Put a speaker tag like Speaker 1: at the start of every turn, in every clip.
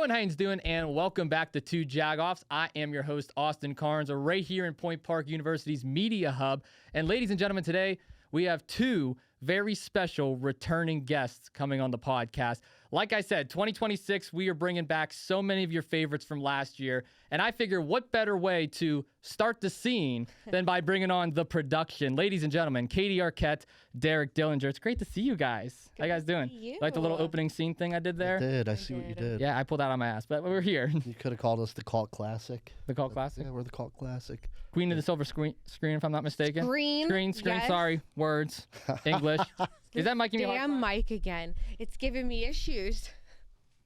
Speaker 1: everyone, how you doing? And welcome back to Two Jagoffs. I am your host, Austin Carnes, right here in Point Park University's Media Hub. And ladies and gentlemen, today we have two very special returning guests coming on the podcast. Like I said, 2026, we are bringing back so many of your favorites from last year. And I figure what better way to start the scene than by bringing on the production. Ladies and gentlemen, Katie Arquette, Derek Dillinger. It's great to see you guys. How you guys doing?
Speaker 2: You.
Speaker 1: Like the little opening scene thing I did there?
Speaker 3: I did. I see what you did.
Speaker 1: Yeah, I pulled out on my ass, but we're here.
Speaker 3: You could have called us the Cult Classic.
Speaker 1: The Cult Classic?
Speaker 3: Yeah, we're the Cult Classic.
Speaker 1: Queen of the Silver Screen, if I'm not mistaken.
Speaker 2: Screen,
Speaker 1: yes.
Speaker 2: Sorry.
Speaker 1: Words. English. Is that Mike?
Speaker 2: Damn mic again. It's giving me issues.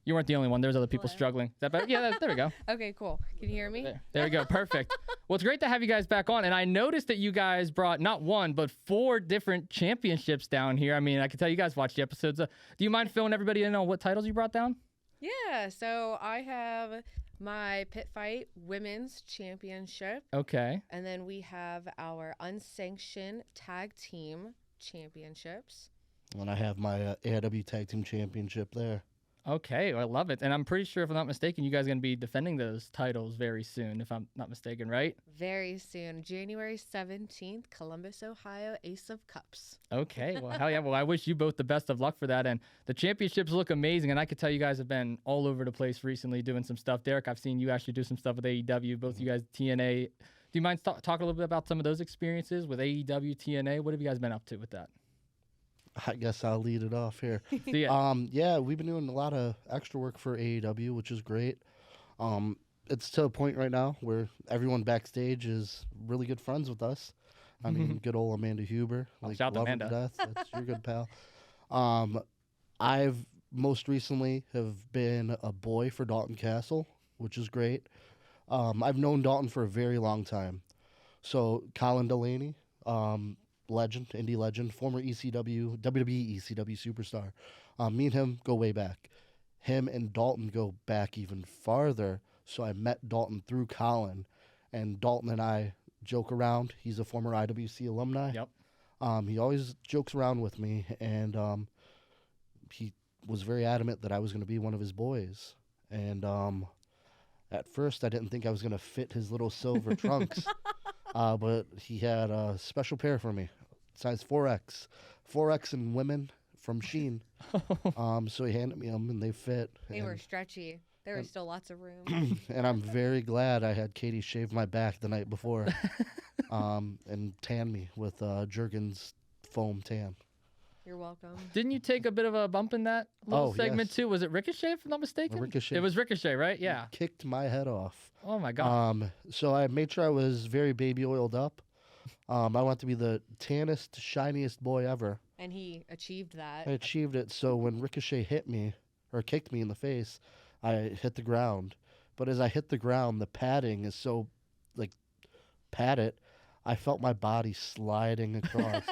Speaker 1: You weren't the only one. There's other people struggling. Is that better? Yeah, there we go.
Speaker 2: Okay, cool. Can you hear me?
Speaker 1: There we go. Perfect. Well, it's great to have you guys back on. And I noticed that you guys brought not one, but 4 different championships down here. I mean, I can tell you guys watched the episodes. Do you mind filling everybody in on what titles you brought down?
Speaker 2: Yeah, so I have my Pit Fight Women's Championship.
Speaker 1: Okay.
Speaker 2: And then we have our unsanctioned tag team championships.
Speaker 3: And I have my AIW Tag Team Championship there.
Speaker 1: Okay, well, I love it. And I'm pretty sure, if I'm not mistaken, you guys are going to be defending those titles very soon, if I'm not mistaken, right?
Speaker 2: Very soon. January 17th, Columbus, Ohio, Ace of Cups.
Speaker 1: Okay, well, hell yeah. Well, I wish you both the best of luck for that. And the championships look amazing. And I could tell you guys have been all over the place recently doing some stuff. Derek, I've seen you actually do some stuff with AEW, both you guys, TNA. Do you mind talking a little bit about some of those experiences with AEW, TNA? What have you guys been up to with that?
Speaker 3: I guess I'll lead it off here. Yeah, we've been doing a lot of extra work for AEW, which is great. It's to a point right now where everyone backstage is really good friends with us. I mean, good old Amanda Huber.
Speaker 1: Shout out
Speaker 3: love her
Speaker 1: Amanda.
Speaker 3: to death. That's your good pal. I've most recently have been a boy for Dalton Castle, which is great. I've known Dalton for a very long time. So Colin Delaney, legend, indie legend, former ECW, WWE ECW superstar. Me and him go way back. Him and Dalton go back even farther. So I met Dalton through Colin, and Dalton and I joke around. He's a former IWC alumni.
Speaker 1: Yep.
Speaker 3: He always jokes around with me, and he was very adamant that I was going to be one of his boys. And at first, I didn't think I was going to fit his little silver trunks, but he had a special pair for me, size 4X. 4X in women from Sheen. So he handed me them, and they fit.
Speaker 2: They were stretchy. There was still lots of room.
Speaker 3: And I'm very glad I had Katie shave my back the night before and tan me with Jergens foam tan.
Speaker 2: You're welcome.
Speaker 1: Didn't you take a bit of a bump in that little segment
Speaker 3: yes.
Speaker 1: too? Was it Ricochet, if I'm not mistaken?
Speaker 3: Ricochet.
Speaker 1: It was Ricochet, right? Yeah.
Speaker 3: He kicked my head off.
Speaker 1: Oh, my God.
Speaker 3: So I made sure I was very baby oiled up. I want to be the tannest, shiniest boy ever.
Speaker 2: And he achieved that.
Speaker 3: I achieved it. So when Ricochet hit me, or kicked me in the face, I hit the ground. But as I hit the ground, the padding is so, padded, I felt my body sliding across.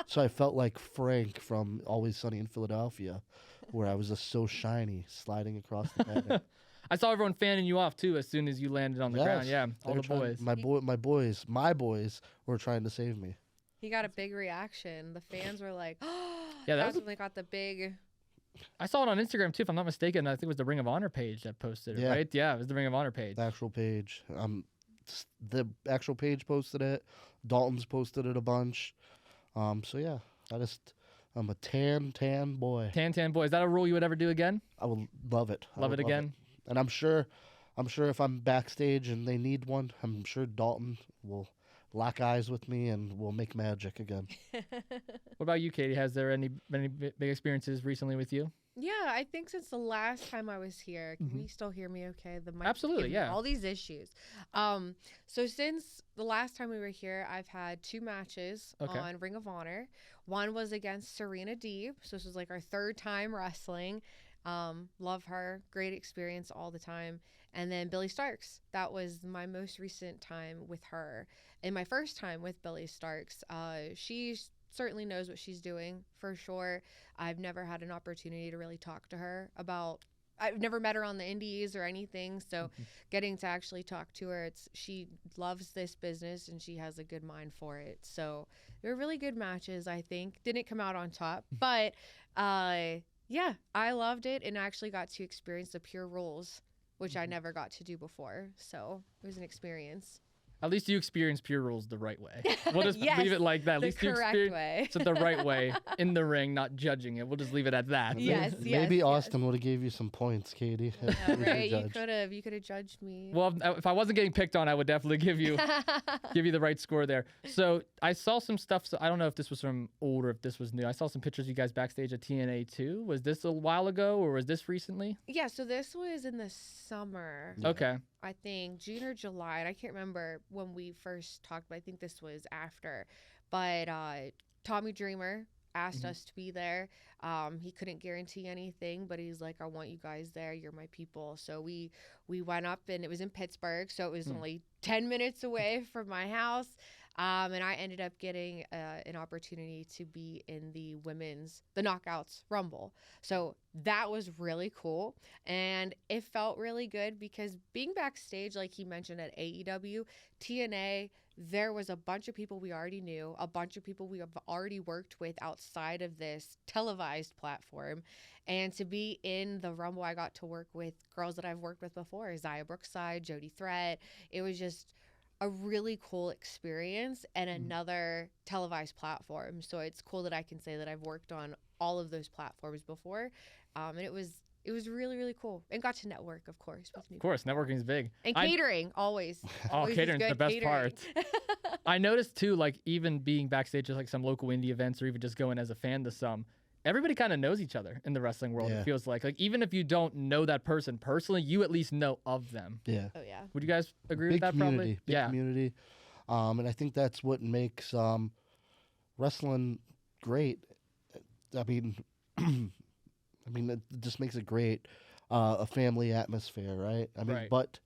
Speaker 3: So I felt like Frank from Always Sunny in Philadelphia, where I was just so shiny, sliding across the padding.
Speaker 1: I saw everyone fanning you off, too, as soon as you landed on the ground. Yeah, all the boys.
Speaker 3: My boys were trying to save me.
Speaker 2: He got a big reaction. The fans were like, oh,
Speaker 1: Yeah,
Speaker 2: that's when they got the big...
Speaker 1: I saw it on Instagram, too, if I'm not mistaken. I think it was the Ring of Honor page that posted it, right? Yeah, it was the Ring of Honor page.
Speaker 3: The actual page. The actual page posted it. Dalton's posted it a bunch. So, yeah, I'm a tan boy.
Speaker 1: Tan boy. Is that a rule you would ever do again?
Speaker 3: I would love it.
Speaker 1: Love it again?
Speaker 3: And I'm sure if I'm backstage and they need one, I'm sure Dalton will lock eyes with me and we'll make magic again.
Speaker 1: What about you, Katie? Has there any big experiences recently with you?
Speaker 2: Yeah, I think since the last time I was here, can you still hear me okay? The mic
Speaker 1: Absolutely, yeah.
Speaker 2: All these issues. So since the last time we were here, I've had 2 matches on Ring of Honor. One was against Serena Deeb. So this was like our 3rd time wrestling. Love her. Great experience all the time. And then Billy Starks. That was my most recent time with her. And my first time with Billy Starks, she certainly knows what she's doing for sure. I've never had an opportunity to really talk to her about, I've never met her on the indies or anything. So getting to actually talk to her, she loves this business and she has a good mind for it. So they were really good matches, I think. Didn't come out on top, but Yeah, I loved it and actually got to experience the pure rules, which I never got to do before. So it was an experience.
Speaker 1: At least you experienced Pure Rules the right way. We'll just
Speaker 2: Yes,
Speaker 1: leave it like that. At
Speaker 2: the
Speaker 1: least you
Speaker 2: correct
Speaker 1: experienced
Speaker 2: way.
Speaker 1: it the right way in the ring, not judging it. We'll just leave it at that.
Speaker 2: Yes,
Speaker 3: Maybe
Speaker 2: yes.
Speaker 3: Austin would have gave you some points, Katie. if
Speaker 2: Yeah,
Speaker 3: you were
Speaker 2: right? You
Speaker 3: judge.
Speaker 2: could have judged me.
Speaker 1: Well, if I wasn't getting picked on, I would definitely give you the right score there. So I saw some stuff. So I don't know if this was from old or if this was new. I saw some pictures of you guys backstage at TNA too. Was this a while ago or was this recently?
Speaker 2: Yeah, so this was in the summer.
Speaker 3: Yeah.
Speaker 1: Okay.
Speaker 2: I think June or July. And I can't remember when we first talked, but I think this was after. But Tommy Dreamer asked us to be there. He couldn't guarantee anything, but he's like, I want you guys there. You're my people. So we went up, and it was in Pittsburgh, so it was only 10 minutes away from my house. And I ended up getting an opportunity to be in the Knockouts Rumble. So that was really cool. And it felt really good because being backstage, like he mentioned at AEW, TNA, there was a bunch of people we already knew, a bunch of people we have already worked with outside of this televised platform. And to be in the Rumble, I got to work with girls that I've worked with before, Zaya Brookside, Jody Threat. It was just a really cool experience and another televised platform. So it's cool that I can say that I've worked on all of those platforms before. And it was really, really cool. And got to network, of course. With new
Speaker 1: Of course, networking is big.
Speaker 2: And catering, always.
Speaker 1: Oh,
Speaker 2: Always is
Speaker 1: catering's the
Speaker 2: good,
Speaker 1: best
Speaker 2: catering.
Speaker 1: part. I noticed too, like even being backstage at like some local indie events or even just going as a fan to some, everybody kind of knows each other in the wrestling world.
Speaker 3: Yeah.
Speaker 1: It feels like even if you don't know that person personally, you at least know of them.
Speaker 3: Yeah.
Speaker 2: Oh, yeah.
Speaker 1: Would you guys agree
Speaker 3: Big
Speaker 1: with that?
Speaker 3: community.
Speaker 1: Probably.
Speaker 3: Big community. And I think that's what makes wrestling great. I mean, it just makes it great. A family atmosphere, right? I mean,
Speaker 1: Right.
Speaker 3: but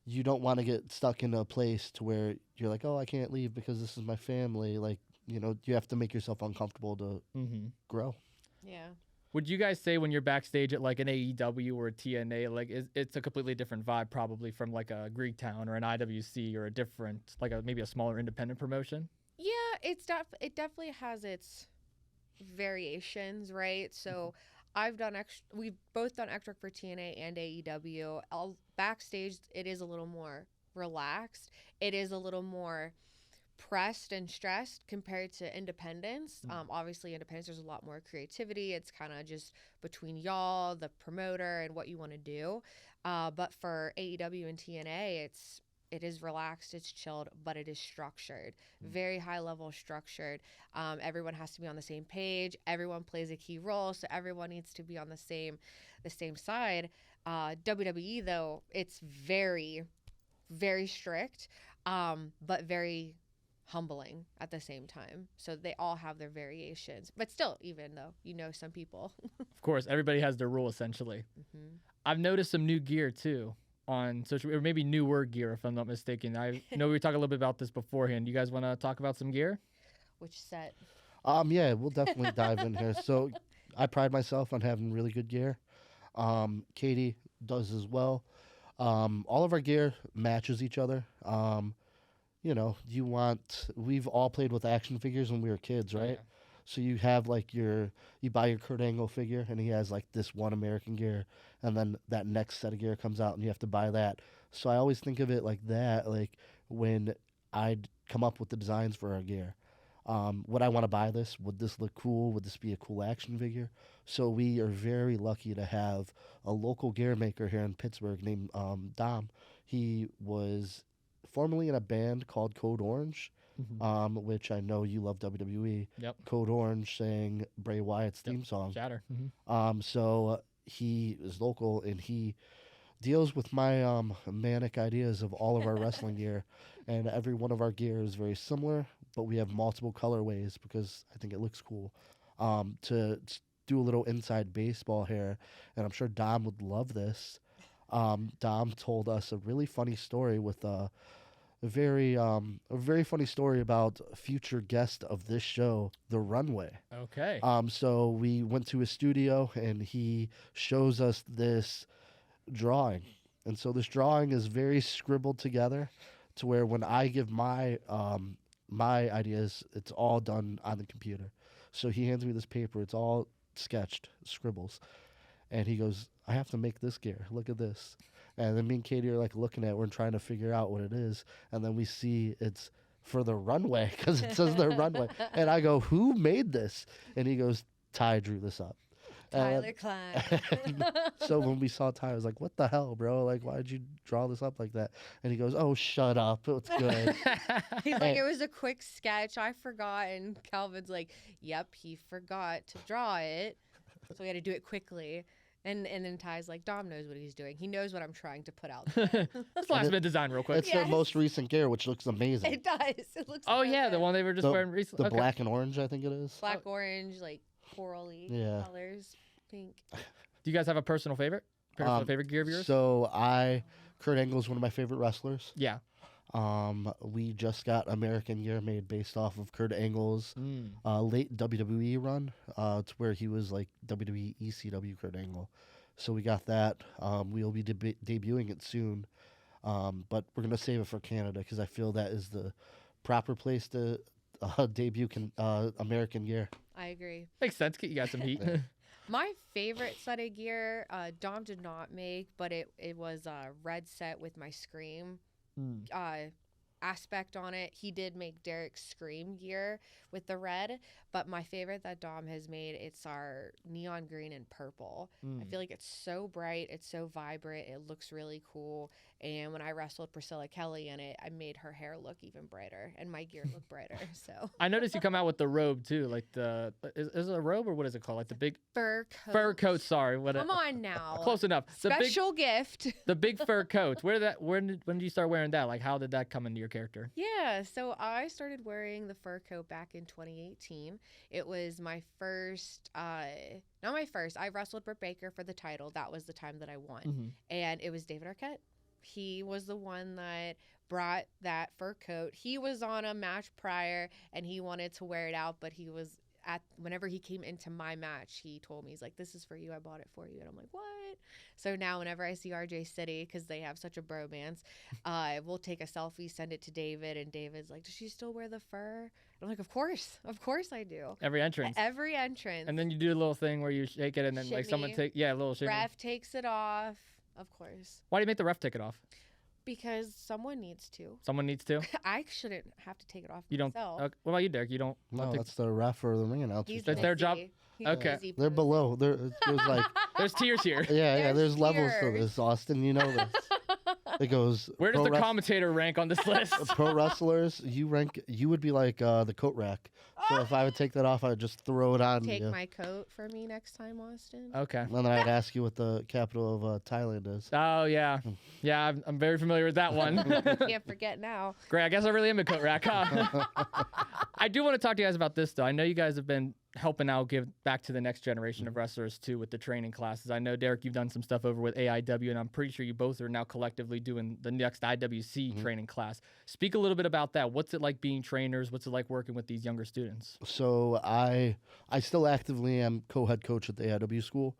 Speaker 3: you don't want to get stuck in a place to where you're like, oh, I can't leave because this is my family. Like, you have to make yourself uncomfortable to grow.
Speaker 2: Yeah.
Speaker 1: Would you guys say when you're backstage at like an AEW or a TNA, like it's a completely different vibe probably from like a Greektown or an IWC or a different, like maybe a smaller independent promotion?
Speaker 2: Yeah, it definitely has its variations, right? So we've both done extra work for TNA and AEW. Backstage, it is a little more relaxed. It is a little more pressed and stressed compared to independence. Obviously, independence, there's a lot more creativity. It's kind of just between y'all, the promoter, and what you want to do. But for AEW and TNA, it is relaxed, it's chilled, but it is structured, very high level structured. Everyone has to be on the same page. Everyone plays a key role, so everyone needs to be on the same side. WWE though, it's very, very strict, but very humbling at the same time. So they all have their variations, but still, even though some people.
Speaker 1: Of course, everybody has their rule essentially. I've noticed some new gear too on social, or maybe newer gear if I'm not mistaken. I know we talked a little bit about this beforehand. You guys want to talk about some gear?
Speaker 2: Which set?
Speaker 3: Yeah, we'll definitely dive in here. So I pride myself on having really good gear. Katie does as well. All of our gear matches each other. We've all played with action figures when we were kids, right?
Speaker 1: Yeah.
Speaker 3: So you have like you buy your Kurt Angle figure and he has like this one American gear, and then that next set of gear comes out and you have to buy that. So I always think of it like that, like when I'd come up with the designs for our gear. Would I want to buy this? Would this look cool? Would this be a cool action figure? So we are very lucky to have a local gear maker here in Pittsburgh named Dom. He was formerly in a band called Code Orange, which I know you love WWE.
Speaker 1: Yep.
Speaker 3: Code Orange sang Bray Wyatt's theme song.
Speaker 1: Shatter.
Speaker 3: So he is local and he deals with my manic ideas of all of our wrestling gear, and every one of our gear is very similar, but we have multiple colorways because I think it looks cool. To do a little inside baseball here, and I'm sure Dom would love this. Dom told us a really funny story with a very funny story about a future guest of this show, The Runway.
Speaker 1: Okay.
Speaker 3: So we went to his studio and he shows us this drawing, and so this drawing is very scribbled together to where when I give my ideas, it's all done on the computer. So he hands me this paper. It's all sketched, scribbles. And he goes, I have to make this gear. Look at this. And then me and Katie are like looking at it. We're trying to figure out what it is. And then we see it's for the runway because it says the runway. And I go, who made this? And he goes, Ty drew this up.
Speaker 2: Tyler Klein.
Speaker 3: So when we saw Ty, I was like, what the hell, bro? Like, why did you draw this up like that? And he goes, oh, shut up. It's good.
Speaker 2: He's like, it was a quick sketch. I forgot. And Calvin's like, yep, he forgot to draw it. So we had to do it quickly. And then Ty's like, Dom knows what he's doing. He knows what I'm trying to put out there.
Speaker 1: Let's last minute design real quick.
Speaker 3: It's their most recent gear, which looks amazing.
Speaker 2: It does. It looks
Speaker 1: Oh,
Speaker 2: so
Speaker 1: yeah,
Speaker 2: good.
Speaker 1: the one they were just wearing recently.
Speaker 3: The black and orange, I think it is.
Speaker 2: Black, orange, like corally colors, pink.
Speaker 1: Do you guys have a personal favorite? Favorite gear of yours?
Speaker 3: So Kurt Angle is one of my favorite wrestlers.
Speaker 1: Yeah.
Speaker 3: We just got American gear made based off of Kurt Angle's late WWE run. It's where he was like WWE ECW Kurt Angle. So we got that. We'll be debuting it soon, but we're gonna save it for Canada because I feel that is the proper place to debut American gear.
Speaker 2: I agree.
Speaker 1: Makes sense. Get you guys some heat.
Speaker 2: My favorite set of gear, Dom did not make, but it was a red set with my Scream aspect on it. He did make Derek's Scream gear with the red, but my favorite that Dom has made, it's our neon green and purple. I feel like it's so bright, it's so vibrant, it looks really cool. And when I wrestled Priscilla Kelly in it, I made her hair look even brighter and my gear look brighter. So
Speaker 1: I noticed you come out with the robe too, like is it a robe or what is it called? Like the big
Speaker 2: fur coat.
Speaker 1: Fur coat. Sorry,
Speaker 2: Come on now.
Speaker 1: Close enough.
Speaker 2: Special gift.
Speaker 1: The big fur coats. When did you start wearing that? Like how did that come into your character?
Speaker 2: Yeah, so I started wearing the fur coat back in 2018. It was my first, not my first. I wrestled Britt Baker for the title. That was the time that I won. And it was David Arquette. He was the one that brought that fur coat. He was on a match prior and he wanted to wear it out, but he was whenever he came into my match, he told me, he's like, this is for you. I bought it for you. And I'm like, what? So now whenever I see RJ City, because they have such a bromance, we'll take a selfie, send it to David. And David's like, does she still wear the fur? And I'm like, of course I do.
Speaker 1: Every entrance.
Speaker 2: And
Speaker 1: then you do a little thing where you shake it and then like someone a little shimmy.
Speaker 2: Ref takes it off. Of course.
Speaker 1: Why do you make the ref take it off?
Speaker 2: Because someone needs to.
Speaker 1: Someone needs to?
Speaker 2: I shouldn't have to take it off
Speaker 1: you
Speaker 2: myself.
Speaker 1: Don't. What about you, Derek? You don't?
Speaker 3: No, that's the ref or the ring announcer.
Speaker 1: That's their job?
Speaker 2: Okay.
Speaker 3: They're below. There's like...
Speaker 1: There's tiers here.
Speaker 3: Yeah, there's levels to this, Austin. You know this. It goes...
Speaker 1: Where does the commentator rank on this list?
Speaker 3: Pro wrestlers, you would be like the coat rack. So if I would take that off, I would just throw it on.
Speaker 2: Take my coat for me next time, Austin.
Speaker 1: Okay.
Speaker 3: And then I'd ask you what the capital of Thailand is.
Speaker 1: Oh, yeah. Yeah, I'm very familiar with that one.
Speaker 2: Can't forget now.
Speaker 1: Great. I guess I really am a coat rack, huh? I do want to talk to you guys about this, though. I know you guys have been helping out, give back to the next generation of wrestlers, too, with the training classes. I know, Derek, you've done some stuff over with AIW, and I'm pretty sure you both are now collectively doing the next IWC training class. Speak a little bit about that. What's it like being trainers? What's it like working with these younger students?
Speaker 3: So I still actively am co-head coach at the AIW school.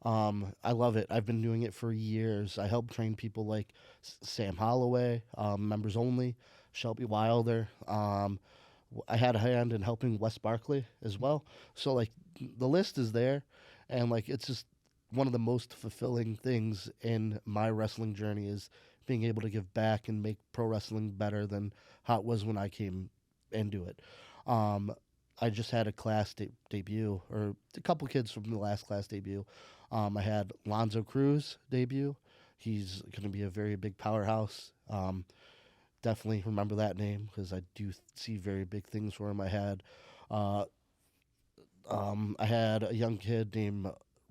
Speaker 3: I love it. I've been doing it for years. I help train people like Sam Holloway, members only, Shelby Wilder. I had a hand in helping Wes Barkley as well. So like the list is there, and like it's just one of the most fulfilling things in my wrestling journey is being able to give back and make pro wrestling better than how it was when I came into it. I just had a class debut, or a couple kids from the last class debut. I had Lonzo Cruz debut. He's going to be a very big powerhouse. Definitely remember that name because I do see very big things for him. I had a young kid named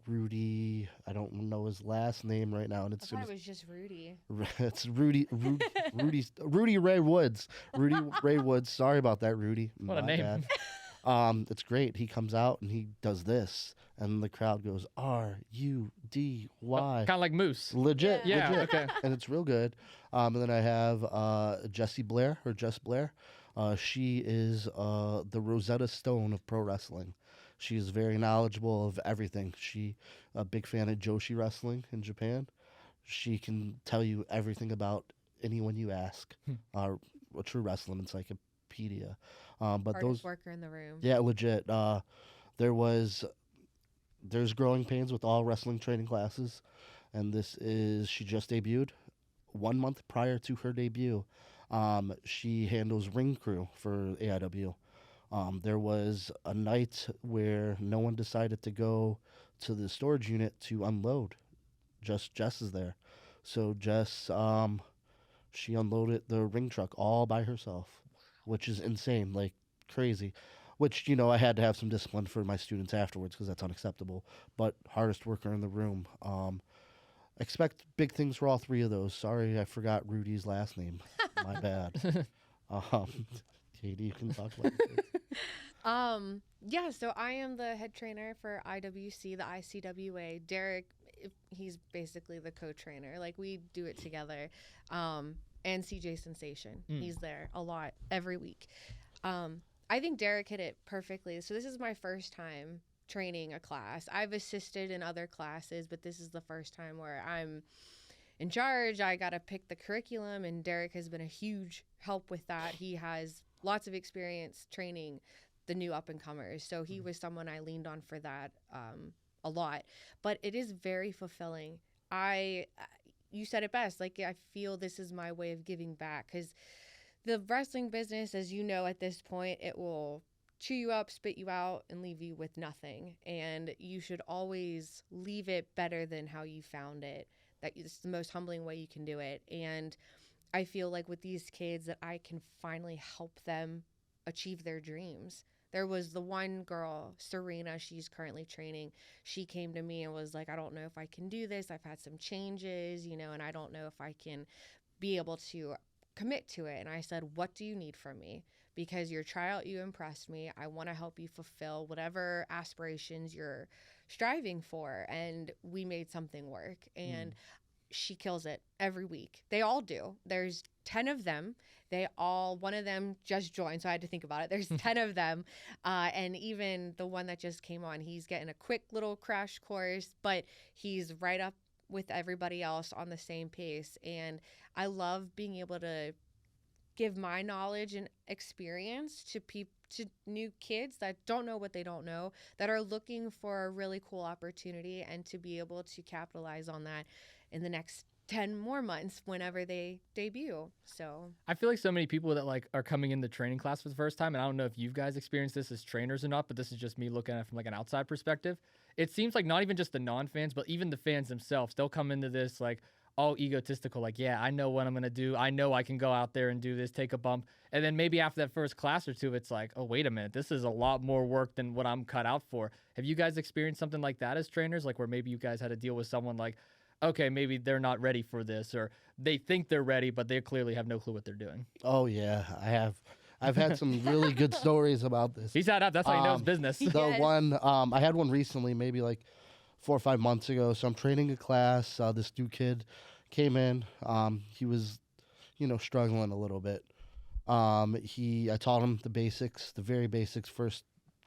Speaker 3: Rudy. I don't know his last name right now, and
Speaker 2: I thought it was just Rudy.
Speaker 3: It's Rudy Ray Woods. Rudy Ray Woods. Sorry about that, Rudy.
Speaker 1: What a name.
Speaker 3: Bad. It's great. He comes out and he does this, and the crowd goes RUDY.
Speaker 1: Kind of like Moose.
Speaker 3: Legit.
Speaker 1: Yeah.
Speaker 3: Legit.
Speaker 1: Okay.
Speaker 3: And it's real good. And then I have Jess Blair. She is the Rosetta Stone of pro wrestling. She is very knowledgeable of everything. She a big fan of Joshi wrestling in Japan. She can tell you everything about anyone you ask. A true wrestling encyclopedia. But
Speaker 2: Hardest worker in the room.
Speaker 3: Yeah, legit. There was there's growing pains with all wrestling training classes, and she just debuted 1 month prior to her debut. She handles ring crew for AIW. There was a night where no one decided to go to the storage unit to unload. Just Jess is there. So Jess, she unloaded the ring truck all by herself, which is insane, like crazy. Which, I had to have some discipline for my students afterwards because that's unacceptable. But hardest worker in the room. Expect big things for all three of those. Sorry, I forgot Rudy's last name. My bad. Katie, you can talk about it.
Speaker 2: Yeah, so I am the head trainer for IWC, the ICWA. Derek, he's basically the co-trainer. Like, we do it together. And CJ Sensation. He's there a lot every week. I think Derek hit it perfectly. So this is my first time training a class. I've assisted in other classes, but this is the first time where I'm in charge. I got to pick the curriculum, and Derek has been a huge help with that. He has lots of experience training the new up-and-comers, so he was someone I leaned on for that a lot. But it is very fulfilling. You said it best. Like, I feel this is my way of giving back, because the wrestling business, as you know, at this point, it will chew you up, spit you out, and leave you with nothing. And you should always leave it better than how you found it. It's the most humbling way you can do it. And I feel like with these kids that I can finally help them achieve their dreams. There was the one girl, Serena, she's currently training. She came to me and was like, I don't know if I can do this. I've had some changes, and I don't know if I can be able to commit to it. And I said, what do you need from me? Because your tryout, you impressed me. I want to help you fulfill whatever aspirations you're striving for. And we made something work. And she kills it every week. They all do. There's 10 of them. One of them just joined, so I had to think about it. There's 10 of them. And even the one that just came on, he's getting a quick little crash course, but he's right up with everybody else on the same pace. And I love being able to give my knowledge and experience to new kids that don't know what they don't know, that are looking for a really cool opportunity, and to be able to capitalize on that in the next 10 more months whenever they debut. So
Speaker 1: I feel like so many people that are coming in the training class for the first time, and I don't know if you guys experienced this as trainers or not, but this is just me looking at it from an outside perspective. It seems like not even just the non-fans, but even the fans themselves, they'll come into this all egotistical, yeah, I know what I'm going to do. I know I can go out there and do this, take a bump. And then maybe after that first class or two, it's like, oh, wait a minute, this is a lot more work than what I'm cut out for. Have you guys experienced something like that as trainers? Where maybe you guys had to deal with someone okay, maybe they're not ready for this, or they think they're ready, but they clearly have no clue what they're doing.
Speaker 3: Oh, yeah, I have. I've had some really good stories about this.
Speaker 1: He's had up. That's how he knows business.
Speaker 3: The one, I had one recently, maybe 4 or 5 months ago. So I'm training a class. This new kid came in. He was, struggling a little bit. I taught him the basics, the very basics, first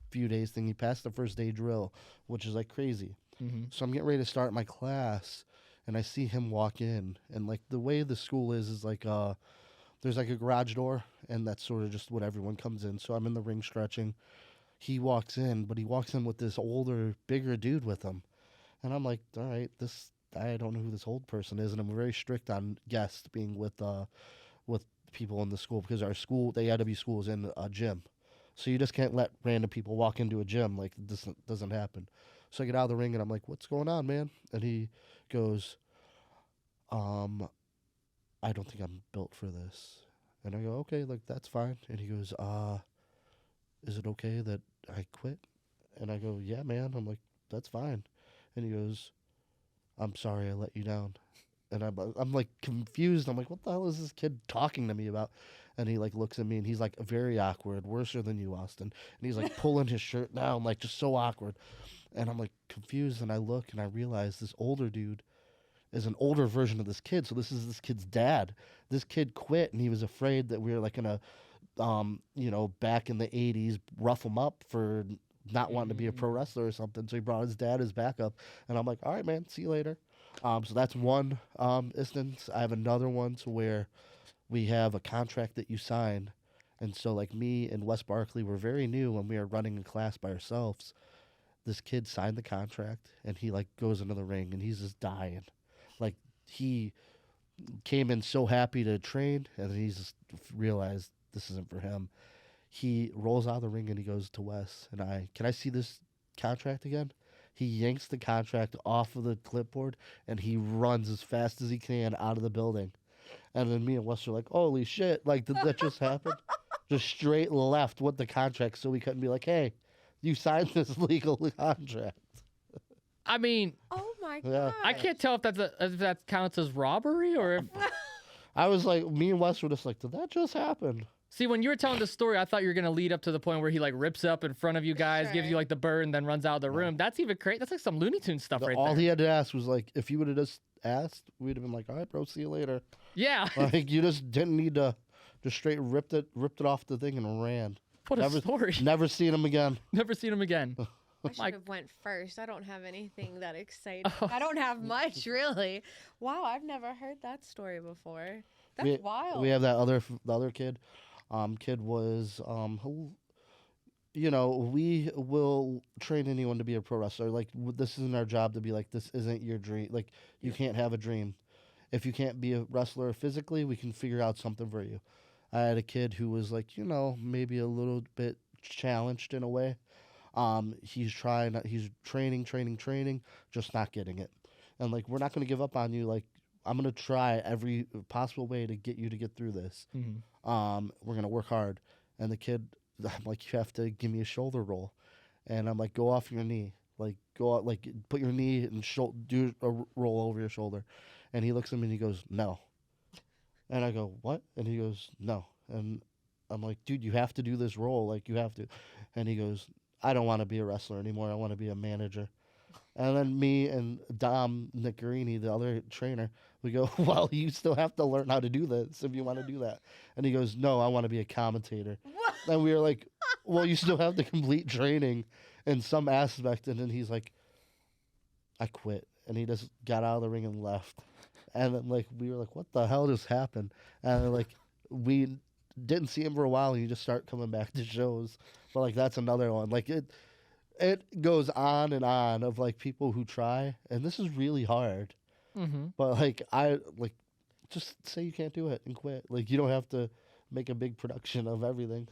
Speaker 3: few days thing. He passed the first day drill, which is crazy. Mm-hmm. So I'm getting ready to start my class, and I see him walk in, and the way the school is there's a garage door, and that's sort of just what everyone comes in. So I'm in the ring stretching. He walks in, but he walks in with this older, bigger dude with him. And I'm like, all right, I don't know who this old person is. And I'm very strict on guests being with people in the school, because our school, the AIW school, is in a gym. So you just can't let random people walk into a gym. This doesn't happen. So I get out of the ring, and I'm like, what's going on, man? And he goes, I don't think I'm built for this. And I go, okay, that's fine. And he goes, is it okay that I quit? And I go, yeah, man. I'm like, that's fine. And he goes, I'm sorry I let you down. And I'm confused. I'm like, what the hell is this kid talking to me about? And he looks at me, and he's very awkward, worser than you, Austin. And he's pulling his shirt down, just so awkward. And I'm confused, and I look, and I realize this older dude is an older version of this kid. So this is this kid's dad. This kid quit, and he was afraid that we were gonna, back in the 80s, rough him up for not wanting to be a pro wrestler or something. So he brought his dad as backup, and I'm like, all right, man, see you later. So that's one instance. I have another one to where we have a contract that you sign, and so me and Wes Barkley were very new when we were running a class by ourselves. this kid signed the contract, and he like goes into the ring, and he's just dying. Like he came in so happy to train, and then he's just realized this isn't for him. He rolls out of the ring and he goes to Wes and can I see this contract again? He yanks the contract off of the clipboard and he runs as fast as he can out of the building. And then me and Wes are like, holy shit, like did that just happen? Just straight left with the contract so we couldn't be like, hey, you signed this legal contract.
Speaker 1: I mean,
Speaker 2: Oh my
Speaker 3: Yeah.
Speaker 2: god.
Speaker 1: I can't tell if that counts as robbery or if.
Speaker 3: I was like, me and Wes were just like, did that just happen?
Speaker 1: See, when you were telling the story, I thought you were gonna lead up to the point where he like rips up in front of you guys, gives you
Speaker 2: Sure.
Speaker 1: like the bird, and then runs out of the room. That's even crazy. That's like some Looney Tunes stuff right
Speaker 3: All
Speaker 1: there.
Speaker 3: he had to ask was like, if you would have just asked, we'd have been like, all right, bro, see you later.
Speaker 1: Yeah.
Speaker 3: Like you just didn't need to, just straight ripped it off the thing and ran.
Speaker 1: What a story.
Speaker 3: Never seen him again.
Speaker 1: Never seen him again.
Speaker 2: I should
Speaker 1: My-
Speaker 2: have went first. I don't have anything that exciting. I don't have much really. Wow, I've never heard that story before. That's wild.
Speaker 3: We have the other kid. Kid was we will train anyone to be a pro wrestler. Like this isn't our job to be like, this isn't your dream. Like you can't have a dream. If you can't be a wrestler physically, we can figure out something for you. I had a kid who was like, maybe a little bit challenged in a way. He's training, just not getting it. And like, we're not going to give up on you. Like, I'm going to try every possible way to get you to get through this.
Speaker 1: Mhm.
Speaker 3: We're going to work hard. And the kid, I'm like, you have to give me a shoulder roll. And I'm like, go off your knee. Like, go out, like, put your knee and do a roll over your shoulder. And he looks at me and he goes, no. And I go, what? And he goes, no. And I'm like, dude, you have to do this roll. Like, you have to. And he goes, I don't want to be a wrestler anymore. I want to be a manager. And then me and Dom Nicarini, the other trainer, we go, well, you still have to learn how to do this if you want to do that. And he goes, no, I want to be a commentator. And we were like, well, you still have to complete training in some aspect. And then he's like, I quit. And he just got out of the ring and left. And then, like, we were like, what the hell just happened? And then, like, we didn't see him for a while, and you just start coming back to shows. But, like, that's another one. Like, it goes on and on of, like, people who try. And this is really hard.
Speaker 1: Mm-hmm.
Speaker 3: But, like, just say you can't do it and quit. Like, you don't have to make a big production of everything.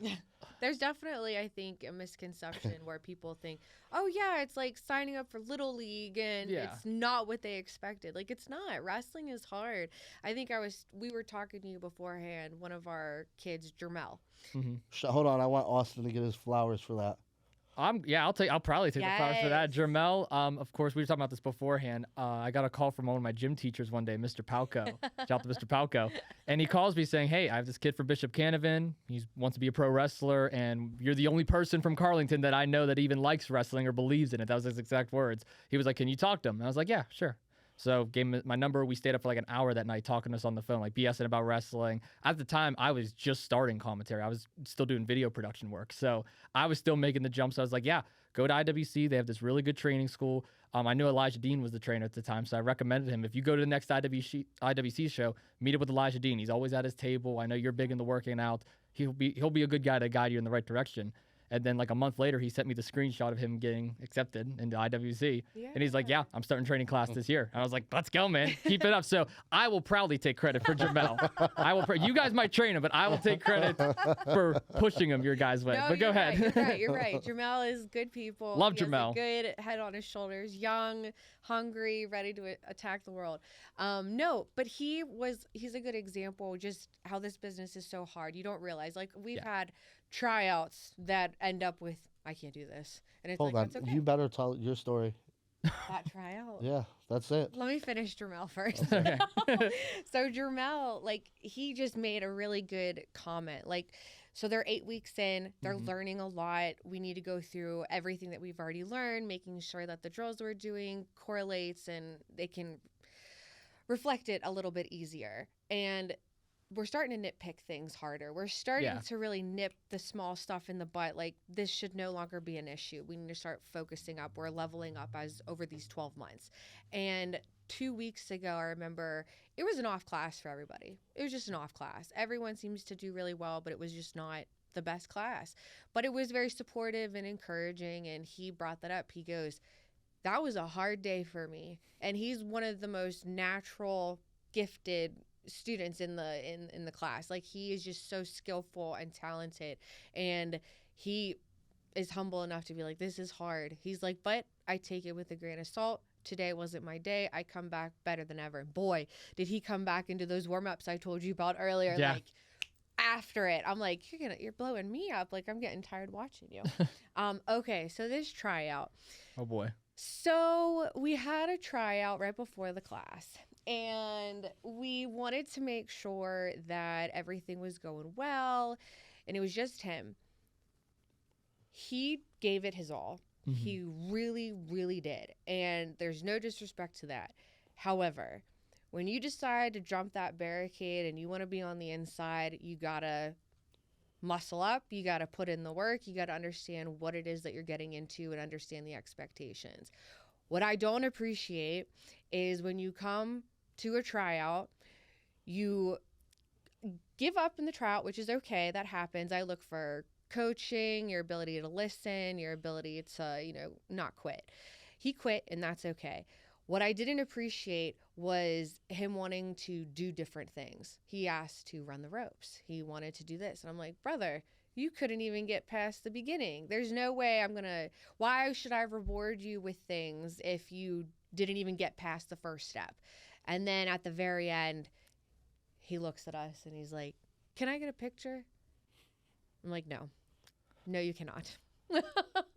Speaker 2: There's definitely, I think, a misconception where people think, oh, yeah, it's like signing up for Little League and it's not what they expected. Like, it's not. Wrestling is hard. I think we were talking to you beforehand, one of our kids, Jermel.
Speaker 1: Mm-hmm.
Speaker 3: Hold on. I want Austin to get his flowers for that.
Speaker 1: I'll probably take the flowers for that.
Speaker 2: Yes.
Speaker 1: Jermel, of course, we were talking about this beforehand. I got a call from one of my gym teachers one day, Mr. Palco. Shout out to Mr. Palco. And he calls me saying, hey, I have this kid from Bishop Canavan. He wants to be a pro wrestler, and you're the only person from Carlington that I know that even likes wrestling or believes in it. That was his exact words. He was like, can you talk to him? And I was like, yeah, sure. So gave him my number. We stayed up for like an hour that night talking to us on the phone, like BSing about wrestling. At the time, I was just starting commentary. I was still doing video production work. So I was still making the jumps. I was like, yeah, go to IWC. They have this really good training school. I knew Elijah Dean was the trainer at the time, so I recommended him. If you go to the next IWC show, meet up with Elijah Dean. He's always at his table. I know you're big into working out. He'll be a good guy to guide you in the right direction. And then like a month later, he sent me the screenshot of him getting accepted into IWC.
Speaker 2: Yeah.
Speaker 1: And he's like, yeah, I'm starting training class this year. And I was like, let's go, man. Keep it up. So I will proudly take credit for Jermel. You guys might train him, but I will take credit for pushing him your guys' way.
Speaker 2: No,
Speaker 1: but go
Speaker 2: you're
Speaker 1: ahead.
Speaker 2: Right, you're right. Jermel is good people.
Speaker 1: Love
Speaker 2: He has
Speaker 1: Jermel.
Speaker 2: a good head on his shoulders, young, hungry, ready to attack the world. No, but he's a good example just how this business is so hard. You don't realize. Like, we've had tryouts that end up with, I can't do this. And it's
Speaker 3: Hold
Speaker 2: like,
Speaker 3: on.
Speaker 2: that's okay.
Speaker 3: You better tell your story.
Speaker 2: That tryout.
Speaker 3: Yeah, that's it.
Speaker 2: Let me finish Jermel first.
Speaker 1: Okay.
Speaker 2: So Jermel, like, he just made a really good comment. Like, so they're 8 weeks in, they're learning a lot. We need to go through everything that we've already learned, making sure that the drills we're doing correlates and they can reflect it a little bit easier. And we're starting to nitpick things harder. We're starting to really nip the small stuff in the butt. Like, this should no longer be an issue. We need to start focusing up. We're leveling up as over these 12 months. And 2 weeks ago, I remember it was an off class for everybody. It was just an off class. Everyone seems to do really well, but it was just not the best class. But it was very supportive and encouraging, and he brought that up. He goes, that was a hard day for me. And he's one of the most natural, gifted students in the class. Like, he is just so skillful and talented, and he is humble enough to be like, this is hard. He's like, but I take it with a grain of salt. Today wasn't my day. I come back better than ever. And boy, did he come back into those warm-ups I told you about earlier.
Speaker 1: Yeah.
Speaker 2: Like, after it, I'm like, you're blowing me up. Like, I'm getting tired watching you. Okay, so this tryout.
Speaker 1: Oh boy.
Speaker 2: So we had a tryout right before the class, and we wanted to make sure that everything was going well, and it was just him. He gave it his all. Mm-hmm. He really, really did, and there's no disrespect to that. However, when you decide to jump that barricade and you want to be on the inside, you gotta muscle up, you got to put in the work, you got to understand what it is that you're getting into and understand the expectations. What I don't appreciate is when you come to a tryout, you give up in the tryout, which is okay, that happens. I look for coaching, your ability to listen, your ability to, not quit. He quit, and that's okay. What I didn't appreciate was him wanting to do different things. He asked to run the ropes. He wanted to do this. And I'm like, brother, you couldn't even get past the beginning. There's no way why should I reward you with things if you didn't even get past the first step? And then at the very end, he looks at us and he's like, can I get a picture? I'm like, no, you cannot.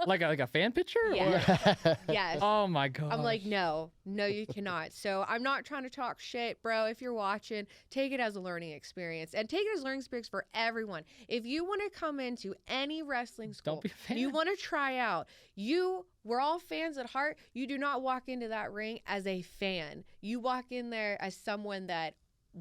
Speaker 1: like a fan picture?
Speaker 2: Yeah. Yes.
Speaker 1: Oh my god.
Speaker 2: I'm like, no, you cannot. So I'm not trying to talk shit, bro. If you're watching, take it as a learning experience, and take it as a learning experience for everyone. If you want to come into any wrestling school,
Speaker 1: don't be a fan.
Speaker 2: You want to try out, we're all fans at heart. You do not walk into that ring as a fan. You walk in there as someone that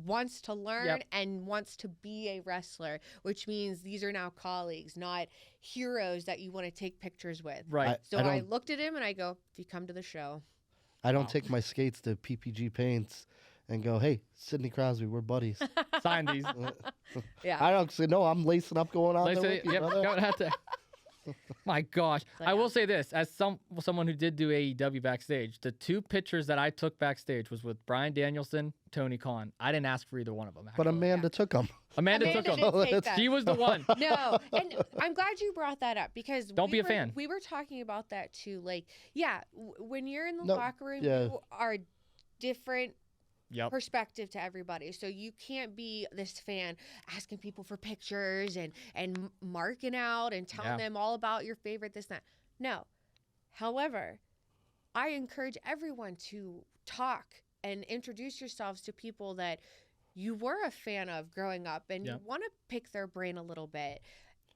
Speaker 2: wants to learn and wants to be a wrestler, which means these are now colleagues, not heroes that you want to take pictures with.
Speaker 1: Right.
Speaker 2: So I looked at him and I go, if you come to the show.
Speaker 3: I don't take my skates to PPG Paints and go, hey, Sidney Crosby, we're buddies.
Speaker 1: Sign these.
Speaker 2: Yeah.
Speaker 3: I don't say, no, I'm lacing up going on there with you, brother.
Speaker 1: My gosh. I will say this, as someone who did do AEW backstage, the two pictures that I took backstage was with Bryan Danielson, Tony Khan. I didn't ask for either one of them. Actually.
Speaker 3: But Amanda took them.
Speaker 1: Amanda took them. She was the one.
Speaker 2: No, and I'm glad you brought that up, because
Speaker 1: don't be a fan.
Speaker 2: We were talking about that too. Like, when you're in the locker room, you are different perspective to everybody. So you can't be this fan asking people for pictures and marking out and telling them all about your favorite this, that. No. However, I encourage everyone to talk and introduce yourselves to people that you were a fan of growing up, and you want to pick their brain a little bit.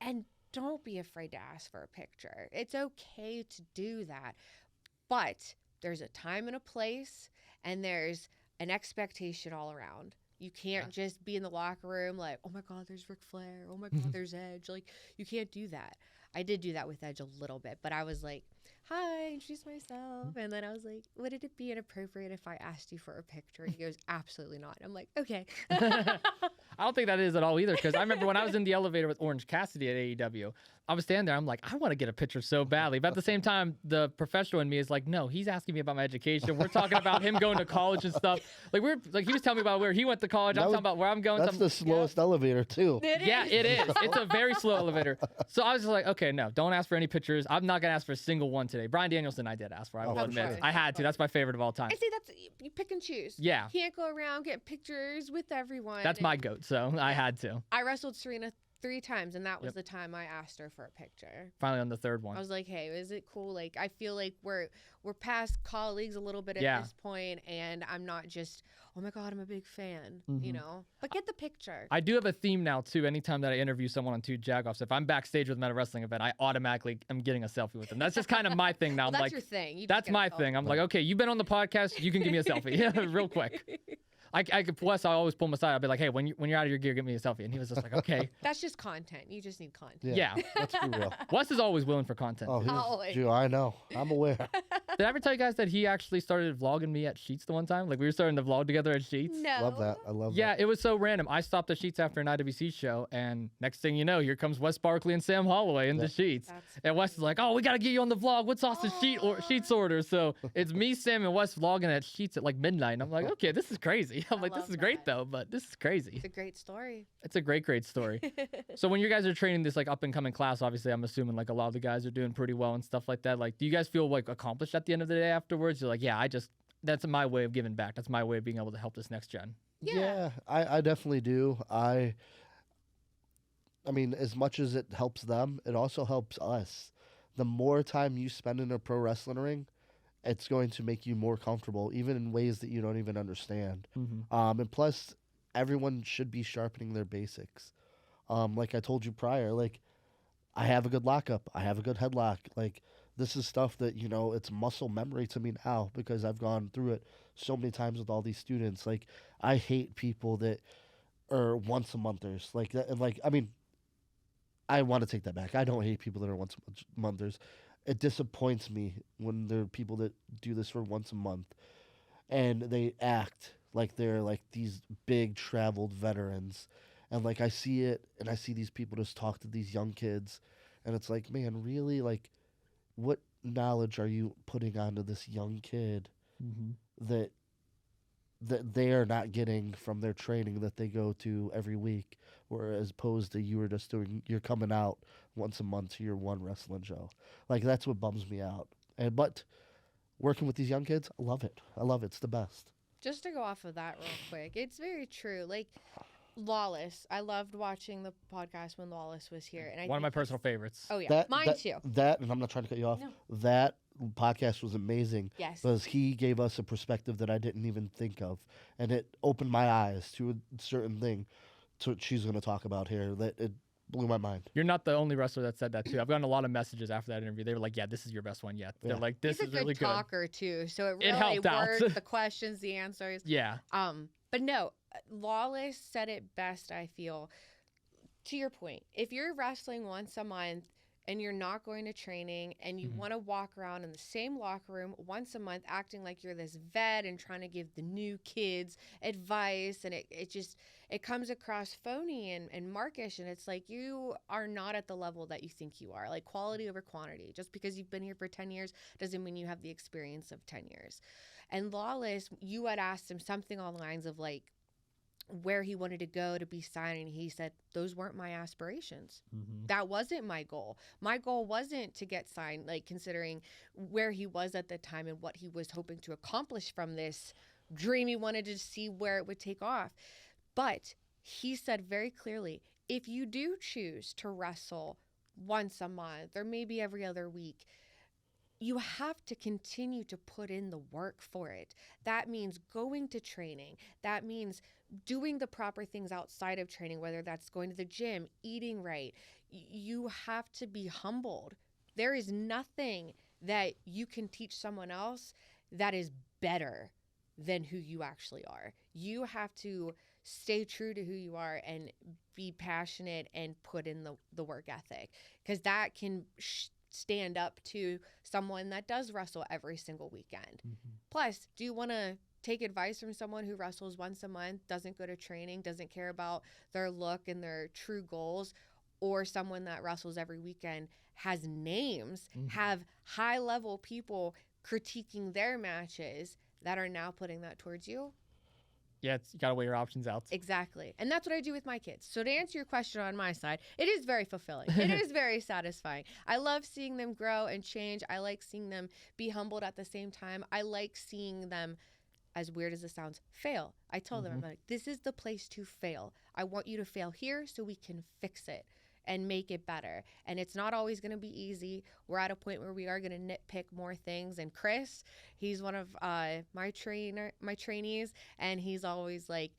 Speaker 2: And don't be afraid to ask for a picture. It's okay to do that. But there's a time and a place, and there's an expectation all around. You can't just be in the locker room like, oh my God, there's Ric Flair. Oh my God, there's Edge. Like, you can't do that. I did do that with Edge a little bit, but I was like, hi, introduce myself. And then I was like, would it be inappropriate if I asked you for a picture? And he goes, absolutely not. I'm like, okay.
Speaker 1: I don't think that is at all either, because I remember when I was in the elevator with Orange Cassidy at AEW, I was standing there, I'm like, I want to get a picture so badly. But at the same time, the professional in me is like, no, he's asking me about my education. We're talking about him going to college and stuff. Like, he was telling me about where he went to college. I'm talking about where I'm going.
Speaker 3: That's the slowest elevator, too.
Speaker 2: It
Speaker 1: is. It's a very slow elevator. So I was just like, okay, no, don't ask for any pictures. I'm not going to ask for a single one today. Bryan Danielson, I did ask for. I will admit.
Speaker 2: Sure.
Speaker 1: I had to. That's my favorite of all time.
Speaker 2: And see, you pick and choose.
Speaker 1: Yeah.
Speaker 2: You can't go around getting pictures with everyone.
Speaker 1: That's my goat, so I had to.
Speaker 2: I wrestled Serena 3 times, and that was the time I asked her for a picture.
Speaker 1: Finally on the third one.
Speaker 2: I was like, hey, is it cool? Like, I feel like we're past colleagues a little bit at this point, and I'm not just, oh my God, I'm a big fan, But get the picture.
Speaker 1: I do have a theme now, too. Anytime that I interview someone on 2 Jagoffs, if I'm backstage with them at a wrestling event, I automatically am getting a selfie with them. That's just kind of my thing now.
Speaker 2: Well, that's your thing.
Speaker 1: That's my thing. I'm like, okay, you've been on the podcast, you can give me a selfie real quick. I always pull him aside. I'll be like, hey, when you're out of your gear, give me a selfie. And he was just like, okay.
Speaker 2: That's just content. You just need content.
Speaker 1: Yeah.
Speaker 3: Let's be real.
Speaker 1: Wes is always willing for content.
Speaker 3: Oh, I know. I'm aware.
Speaker 1: Did I ever tell you guys that he actually started vlogging me at Sheets the one time? Like we were starting to vlog together at Sheets.
Speaker 2: No.
Speaker 3: Love that. I love
Speaker 1: Yeah,
Speaker 3: that.
Speaker 1: it was so random. I stopped at Sheets after an IWC show, and next thing you know, here comes Wes Barkley and Sam Holloway in the Sheets.
Speaker 2: That's
Speaker 1: And Wes is like, "Oh, we gotta get you on the vlog. What's Austin's Sheets order?" So it's me, Sam, and Wes vlogging at Sheets at like midnight. And I'm like, "Okay, this is crazy." I'm like, "This
Speaker 2: love
Speaker 1: is great
Speaker 2: that.
Speaker 1: though, but this is crazy."
Speaker 2: It's a great story.
Speaker 1: It's a great story. So when you guys are training this like up and coming class, obviously I'm assuming like a lot of the guys are doing pretty well and stuff like that. Like, do you guys feel like accomplished at the end of the day afterwards? You're like, yeah, that's my way of giving back. That's my way of being able to help this next gen.
Speaker 2: Yeah.
Speaker 3: I definitely do. I mean, as much as it helps them, it also helps us. The more time you spend in a pro wrestling ring, it's going to make you more comfortable, even in ways that you don't even understand. And plus, everyone should be sharpening their basics. Like I told you prior, like I have a good lockup, I have a good headlock. Like this is stuff that it's muscle memory to me now because I've gone through it so many times with all these students. Like I hate people that are once a monthers like that. And like I mean, I want to take that back. I don't hate people that are once a monthers. It disappoints me when there are people that do this for once a month and they act like they're like these big traveled veterans. And like I see it and I see these people just talk to these young kids and it's like, man, really, like what knowledge are you putting onto this young kid that they are not getting from their training that they go to every week, or as opposed to you're coming out once a month to your one wrestling show. Like that's what bums me out. But working with these young kids, I love it. It's the best.
Speaker 2: Just to go off of that real quick, it's very true. Like Lawless, I loved watching the podcast when Lawless was here, and
Speaker 1: One of my personal favorites.
Speaker 2: Oh yeah, mine too.
Speaker 3: That, and I'm not trying to cut you off.
Speaker 2: No.
Speaker 3: That podcast was amazing.
Speaker 2: Yes.
Speaker 3: Because he gave us a perspective that I didn't even think of, and it opened my eyes to a certain thing, to what she's going to talk about here. That it blew my mind.
Speaker 1: You're not the only wrestler that said that too. I've gotten a lot of messages after that interview. They were like, "Yeah, this is your best one yet." They're like, "This
Speaker 2: He's
Speaker 1: is really
Speaker 2: a good talker too, so it really
Speaker 1: helped out.
Speaker 2: worked. The questions, the answers.
Speaker 1: Yeah.
Speaker 2: But no, Lawless said it best, I feel. To your point, if you're wrestling once a month and you're not going to training and you want to walk around in the same locker room once a month acting like you're this vet and trying to give the new kids advice, and it comes across phony and markish, and it's like you are not at the level that you think you are. Like quality over quantity. Just because you've been here for 10 years doesn't mean you have the experience of 10 years. And Lawless, you had asked him something along the lines of like where he wanted to go to be signed, and he said those weren't my aspirations. That wasn't my goal. My goal wasn't to get signed, like considering where he was at the time and what he was hoping to accomplish from this dream. He wanted to see where it would take off. But he said very clearly, if you do choose to wrestle once a month or maybe every other week, you have to continue to put in the work for it. That means going to training. That means doing the proper things outside of training, whether that's going to the gym, eating right. You have to be humbled. There is nothing that you can teach someone else that is better than who you actually are. You have to stay true to who you are and be passionate and put in the work ethic, because that can stand up to someone that does wrestle every single weekend. Plus, do you want to take advice from someone who wrestles once a month, doesn't go to training, doesn't care about their look and their true goals, or someone that wrestles every weekend, has names, have high-level people critiquing their matches that are now putting that towards you?
Speaker 1: Yeah, you gotta weigh your options out.
Speaker 2: Exactly. And that's what I do with my kids. So to answer your question on my side, it is very fulfilling. It is very satisfying. I love seeing them grow and change. I like seeing them be humbled at the same time. I like seeing them, as weird as it sounds, fail. I tell them, I'm like, this is the place to fail. I want you to fail here so we can fix it and make it better. And it's not always going to be easy. We're at a point where we are going to nitpick more things. And Chris, he's one of my trainees, and he's always like,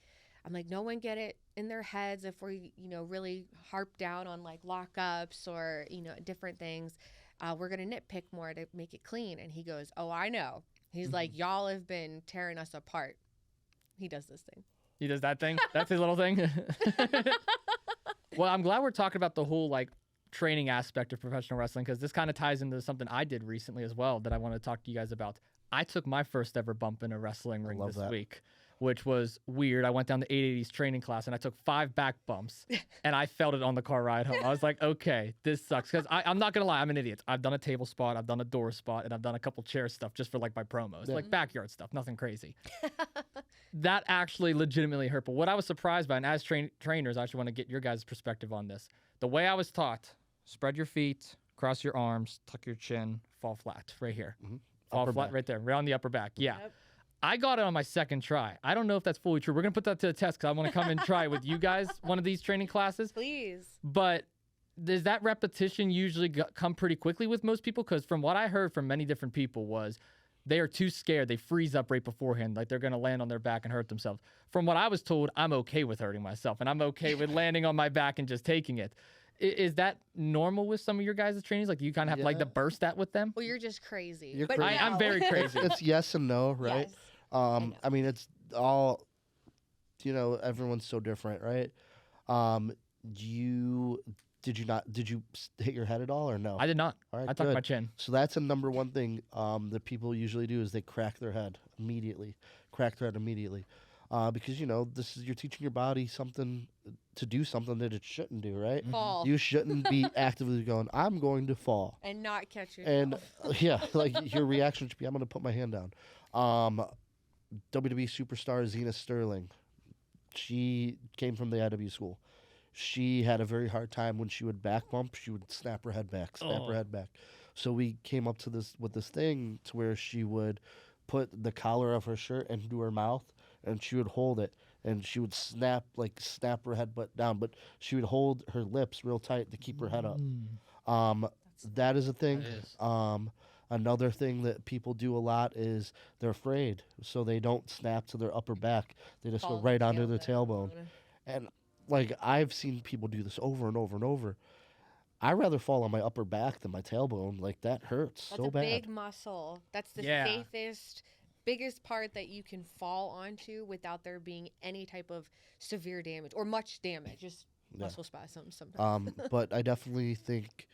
Speaker 2: I'm like, no one get it in their heads if we, really harp down on like lockups or, different things. We're going to nitpick more to make it clean. And he goes, oh, I know. He's like, y'all have been tearing us apart. He does this thing.
Speaker 1: He does that thing? That's his little thing? Well, I'm glad we're talking about the whole, like, training aspect of professional wrestling, because this kind of ties into something I did recently as well that I want to talk to you guys about. I took my first ever bump in a wrestling ring this week, which was weird. I went down the 880s training class and I took 5 back bumps and I felt it on the car ride home. I was like, okay, this sucks. Because I'm not going to lie, I'm an idiot. I've done a table spot, I've done a door spot, and I've done a couple chair stuff just for like my promos, like backyard stuff, nothing crazy. That actually legitimately hurt. But what I was surprised by, and as trainers, I actually want to get your guys' perspective on this. The way I was taught, spread your feet, cross your arms, tuck your chin, fall flat right here. Fall
Speaker 3: Upper
Speaker 1: flat
Speaker 3: back.
Speaker 1: right there, right on the upper back. Yeah.
Speaker 2: Yep.
Speaker 1: I got it on my second try. I don't know if that's fully true. We're going to put that to the test because I want to come and try it with you guys, one of these training classes.
Speaker 2: Please.
Speaker 1: But does that repetition usually come pretty quickly with most people? Because from what I heard from many different people was they are too scared. They freeze up right beforehand, like they're going to land on their back and hurt themselves. From what I was told, I'm okay with hurting myself, and I'm okay with landing on my back and just taking it. Is that normal with some of your guys' trainings? Like, do you kind of have like to burst that with them?
Speaker 2: Well, you're just crazy.
Speaker 3: You're
Speaker 2: But
Speaker 3: crazy.
Speaker 1: I'm very crazy.
Speaker 3: It's yes and no, right?
Speaker 2: Yes.
Speaker 3: I mean, it's all, everyone's so different, right? Did you hit your head at all or no?
Speaker 1: I did not.
Speaker 3: All right,
Speaker 1: I tucked
Speaker 3: good.
Speaker 1: my chin.
Speaker 3: So that's a number one thing that people usually do is they crack their head immediately. Because, you're teaching your body something to do something that it shouldn't do, right?
Speaker 2: Fall.
Speaker 3: You shouldn't be actively going, I'm going to fall.
Speaker 2: And not catch yourself.
Speaker 3: And like your reaction should be, I'm going to put my hand down. WWE superstar Zena Sterling, she came from the IW school. She had a very hard time when she would back bump. She would snap her head back. So we came up to this thing to where she would put the collar of her shirt into her mouth, and she would hold it, and she would snap her head butt down, but she would hold her lips real tight to keep her head up. That is a thing.
Speaker 1: That is.
Speaker 3: Another thing that people do a lot is they're afraid, so they don't snap to their upper back. They just go right onto their tailbone. And like I've seen people do this over and over and over. I'd rather fall on my upper back than my tailbone. Like that hurts
Speaker 2: That's
Speaker 3: so
Speaker 2: a
Speaker 3: bad.
Speaker 2: big muscle. That's the safest, biggest part that you can fall onto without there being any type of severe damage or much damage. Just muscle spasms sometimes.
Speaker 3: But I definitely think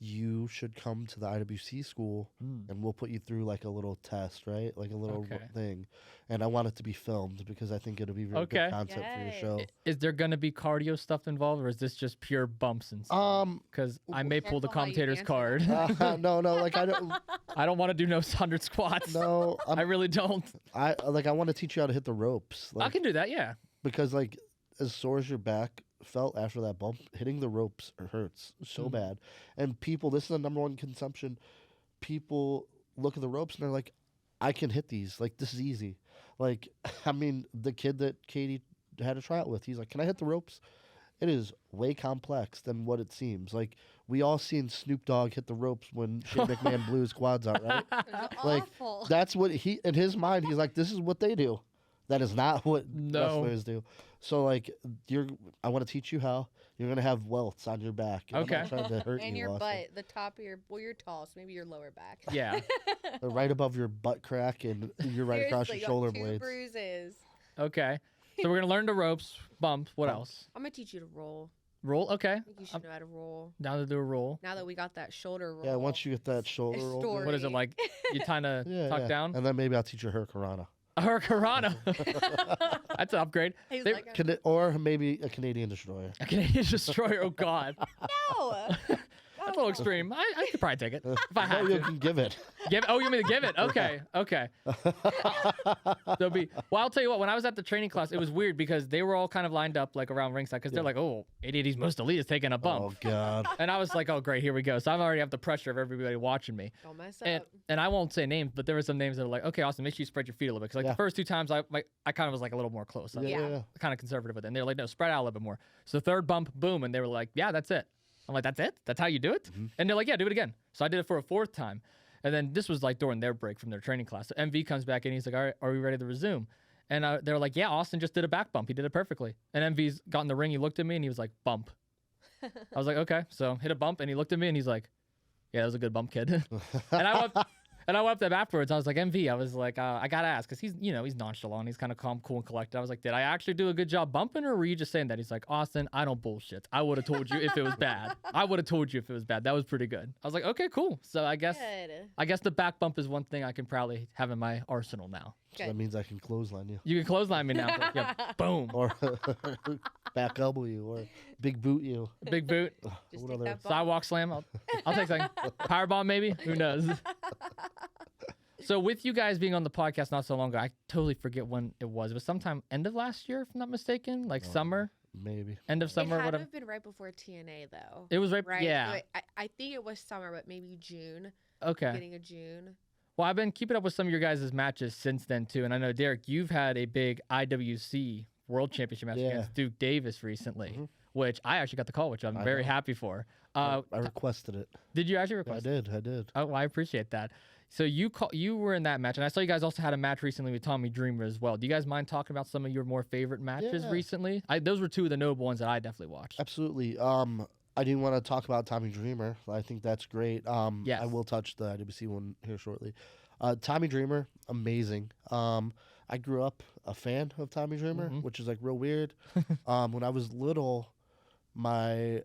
Speaker 3: you should come to the IWC school and we'll put you through like a little test, right? Like a little thing. And I want it to be filmed because I think it'll be very good content for your show.
Speaker 1: Is there going to be cardio stuff involved, or is this just pure bumps and stuff? Because I may pull the commentator's card.
Speaker 3: No, like I don't.
Speaker 1: I don't want to do no 100 squats.
Speaker 3: No,
Speaker 1: I really don't.
Speaker 3: I want to teach you how to hit the ropes.
Speaker 1: I can do that, yeah.
Speaker 3: Because like as sore as your back felt after that bump, hitting the ropes hurts so bad. And people, this is the number one consumption. People look at the ropes and they're like, I can hit these. Like, this is easy. Like, I mean, the kid that Katie had a tryout with, he's like, can I hit the ropes? It is way complex than what it seems. Like, we all seen Snoop Dogg hit the ropes when Shane McMahon blew his quads out, right? Like,
Speaker 2: Awful.
Speaker 3: that's what he, in his mind, he's like, this is what they do. That is not what wrestlers do. So, like, I want to teach you how. You're going to have welts on your back. I'm not trying to hurt
Speaker 2: And
Speaker 3: you,
Speaker 2: your
Speaker 3: Austin.
Speaker 2: butt, the top of your, well, you're tall, so maybe your lower back.
Speaker 1: Yeah.
Speaker 3: Right above your butt crack and you're right across your
Speaker 2: Seriously,
Speaker 3: shoulder
Speaker 2: two
Speaker 3: blades.
Speaker 2: bruises.
Speaker 1: Okay. So we're going to learn the ropes, bump. What else?
Speaker 2: I'm going to teach you to roll.
Speaker 1: Roll? Okay.
Speaker 2: I think you should know how to roll.
Speaker 1: Down to do a roll.
Speaker 2: Now that we got that shoulder roll.
Speaker 3: Yeah, once you get that shoulder roll.
Speaker 2: story.
Speaker 1: What is it like? You kind of tuck down?
Speaker 3: And then maybe I'll teach you Hurricanrana.
Speaker 1: Hurricanrana. That's an upgrade.
Speaker 2: He's
Speaker 1: They-
Speaker 2: like,
Speaker 3: Or maybe a Canadian destroyer.
Speaker 1: A Canadian destroyer. Oh, God.
Speaker 2: no.
Speaker 1: That's a little extreme. I could probably take it if I had
Speaker 3: you
Speaker 1: to.
Speaker 3: can give it.
Speaker 1: You want me to give it? Okay. There'll be. Well, I'll tell you what. When I was at the training class, it was weird because they were all kind of lined up like around ringside because they're like, "Oh, 880's most elite is taking a bump,"
Speaker 3: Oh, God.
Speaker 1: and I was like, "Oh, great, here we go." So I already have the pressure of everybody watching me.
Speaker 2: Don't mess
Speaker 1: And,
Speaker 2: up.
Speaker 1: and I won't say names, but there were some names that were like, "Okay, Austin, make sure you spread your feet a little bit." Because like the first 2 times, I kind of was like a little more close. I was
Speaker 2: Yeah.
Speaker 1: kind of conservative with it. And they were like, "No, spread out a little bit more." So the third bump, boom, and they were like, "Yeah, that's it." I'm like, "That's it? That's how you do it?" And they're like, "Yeah, do it again." So I did it for a 4th time. And then this was like during their break from their training class. So MV comes back and he's like, "All right, are we ready to resume?" And they're like, "Yeah, Austin just did a back bump. He did it perfectly." And MV's got in the ring. He looked at me and he was like, "Bump." I was like, "Okay." So hit a bump and he looked at me and he's like, "Yeah, that was a good bump, kid." and And I went up to him afterwards. I was like, MV, I was like, I got to ask, because he's nonchalant. He's kind of calm, cool, and collected. I was like, did I actually do a good job bumping, or were you just saying that? He's like, Austin, I don't bullshit. I would have told you if it was bad. I would have told you if it was bad. That was pretty good. I was like, okay, cool. So I guess the back bump is one thing I can probably have in my arsenal now.
Speaker 3: So that means I can clothesline you.
Speaker 1: You can clothesline me now. Yeah, boom.
Speaker 3: Or back elbow you, or big boot you.
Speaker 1: Big boot.
Speaker 2: Just take that bump.
Speaker 1: Sidewalk slam. I'll take something. Power bomb maybe. Who knows? So with you guys being on the podcast not so long ago, I totally forget when it was. It was sometime end of last year, if I'm not mistaken, like summer.
Speaker 3: Maybe.
Speaker 1: End of summer,
Speaker 2: it had
Speaker 1: whatever.
Speaker 2: to have been right before TNA though.
Speaker 1: It was right. Yeah.
Speaker 2: So I think it was summer, but maybe June.
Speaker 1: Okay.
Speaker 2: Beginning of June.
Speaker 1: Well, I've been keeping up with some of your guys' matches since then too, and I know Derek, you've had a big IWC World Championship match against Duke Davis recently, which I actually got the call, which I'm very happy for.
Speaker 3: I requested it.
Speaker 1: Did you actually request?
Speaker 3: I did.
Speaker 1: Oh, well, I appreciate that. So you were in that match, and I saw you guys also had a match recently with Tommy Dreamer as well. Do you guys mind talking about some of your more favorite matches recently? Those were two of the notable ones that I definitely watched.
Speaker 3: Absolutely. I do want to talk about Tommy Dreamer. I think that's great.
Speaker 1: Yes.
Speaker 3: I will touch the IWC one here shortly. Tommy Dreamer, amazing. I grew up a fan of Tommy Dreamer, which is like real weird. When I was little, my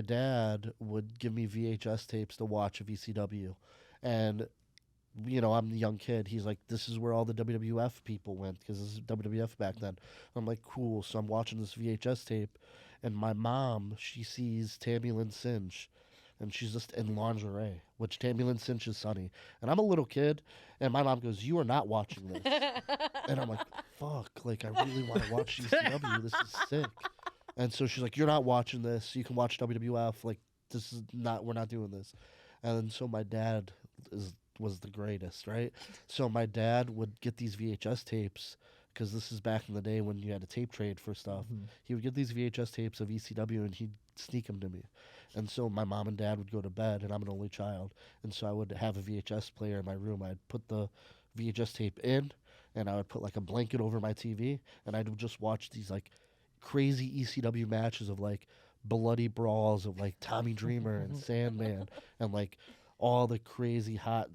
Speaker 3: dad would give me VHS tapes to watch of ECW. And, I'm the young kid. He's like, this is where all the WWF people went, because this is WWF back then. I'm like, cool. So I'm watching this VHS tape, and my mom, she sees Tammy Lynn Cinch, and she's just in lingerie, which Tammy Lynn Cinch is Sunny. And I'm a little kid, and my mom goes, you are not watching this. And I'm like, fuck, like, I really want to watch ECW. This is sick. And so she's like, you're not watching this. You can watch WWF. Like, we're not doing this. And so my dad was the greatest, right? So my dad would get these VHS tapes, because this is back in the day when you had a tape trade for stuff. He would get these VHS tapes of ECW, and he'd sneak them to me. And so my mom and dad would go to bed, and I'm an only child. And so I would have a VHS player in my room. I'd put the VHS tape in, and I would put like a blanket over my TV, and I'd just watch these like crazy ECW matches of like bloody brawls of like Tommy Dreamer and Sandman and like all the crazy hot,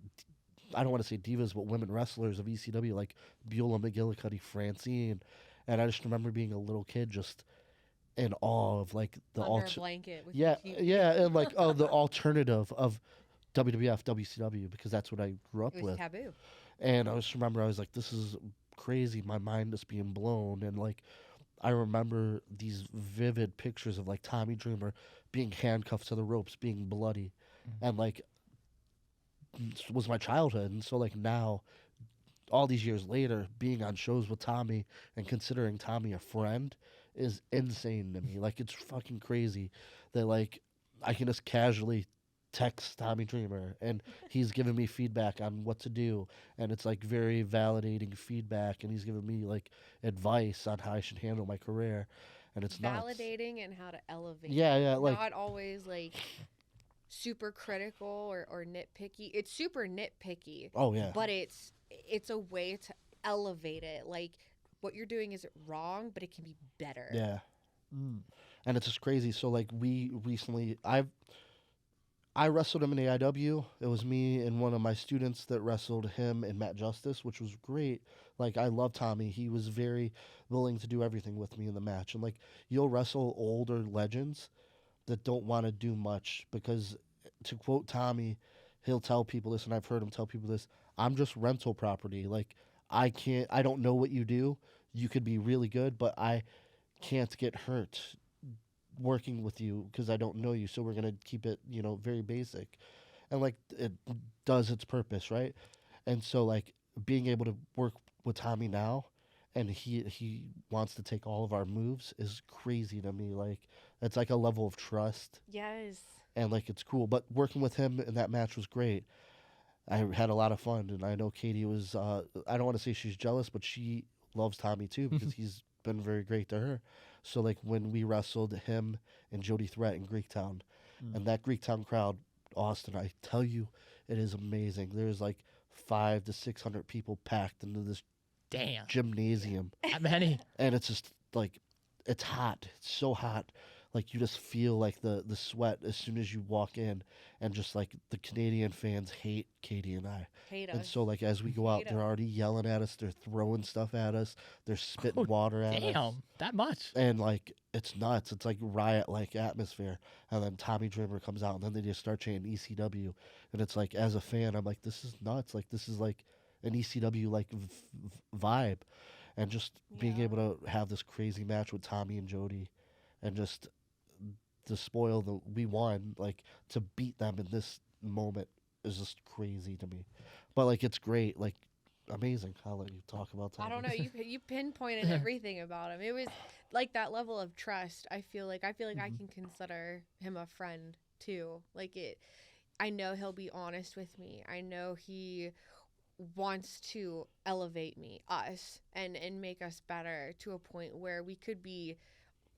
Speaker 3: I don't want to say divas, but women wrestlers of ECW, like Beulah McGillicuddy, Francine. And I just remember being a little kid just in awe of like the
Speaker 2: Under a blanket with
Speaker 3: and like the alternative of WWF, WCW, because that's what I grew up
Speaker 2: it was
Speaker 3: with.
Speaker 2: taboo.
Speaker 3: And I just remember I was like, this is crazy. My mind is being blown. And like, I remember these vivid pictures of like Tommy Dreamer being handcuffed to the ropes, being bloody, and like it was my childhood. And so like now, all these years later, being on shows with Tommy and considering Tommy a friend is insane to me. Like, it's fucking crazy that like I can just casually text Tommy Dreamer and he's giving me feedback on what to do, and it's like very validating feedback, and he's giving me like advice on how I should handle my career, and it's
Speaker 2: validating and how to elevate.
Speaker 3: Like
Speaker 2: not always like super critical or nitpicky. It's super nitpicky.
Speaker 3: Oh yeah.
Speaker 2: But it's a way to elevate it. Like, what you're doing is wrong, but it can be better.
Speaker 3: Yeah. And it's just crazy. So like we recently I wrestled him in AIW. It was me and one of my students that wrestled him in Matt Justice, which was great. Like, I love Tommy. He was very willing to do everything with me in the match. And, like, you'll wrestle older legends that don't want to do much because, to quote Tommy, he'll tell people this, and I've heard him tell people this, I'm just rental property. Like, I don't know what you do. You could be really good, but I can't get hurt working with you because I don't know you, so we're gonna keep it, very basic, and like it does its purpose, right? And so like being able to work with Tommy now, and he wants to take all of our moves is crazy to me. Like, it's like a level of trust.
Speaker 2: Yes.
Speaker 3: And like it's cool, but working with him in that match was great. I had a lot of fun, and I know Katie was. I don't want to say she's jealous, but she loves Tommy too because he's been very great to her. So like when we wrestled him and Jody Threat in Greektown, and that Greektown crowd, Austin, I tell you, it is amazing. There's like 500 to 600 people packed into this gymnasium.
Speaker 1: That many.
Speaker 3: And it's just like, it's hot. It's so hot. like you just feel like the sweat as soon as you walk in, and just like the Canadian fans hate Katie and I.
Speaker 2: Hate
Speaker 3: And
Speaker 2: us.
Speaker 3: so like as we go out,
Speaker 2: Hate
Speaker 3: they're
Speaker 2: 'em.
Speaker 3: already yelling at us, they're throwing stuff at us, they're spitting water at us.
Speaker 1: Damn, that much.
Speaker 3: And like it's nuts. It's like riot like atmosphere. And then Tommy Dreamer comes out, and then they just start chanting ECW. And it's like as a fan, I'm like, this is nuts. Like this is like an ECW like vibe, and just being
Speaker 2: Yeah.
Speaker 3: able to have this crazy match with Tommy and Jody, and just to spoil the we won, like to beat them in this moment is just crazy to me. But like it's great, like amazing. I'll let you talk about Tommy.
Speaker 2: I don't know. You pinpointed everything about him. It was like that level of trust. I feel like I can consider him a friend too. Like it. I know he'll be honest with me. I know he wants to elevate us and make us better to a point where we could be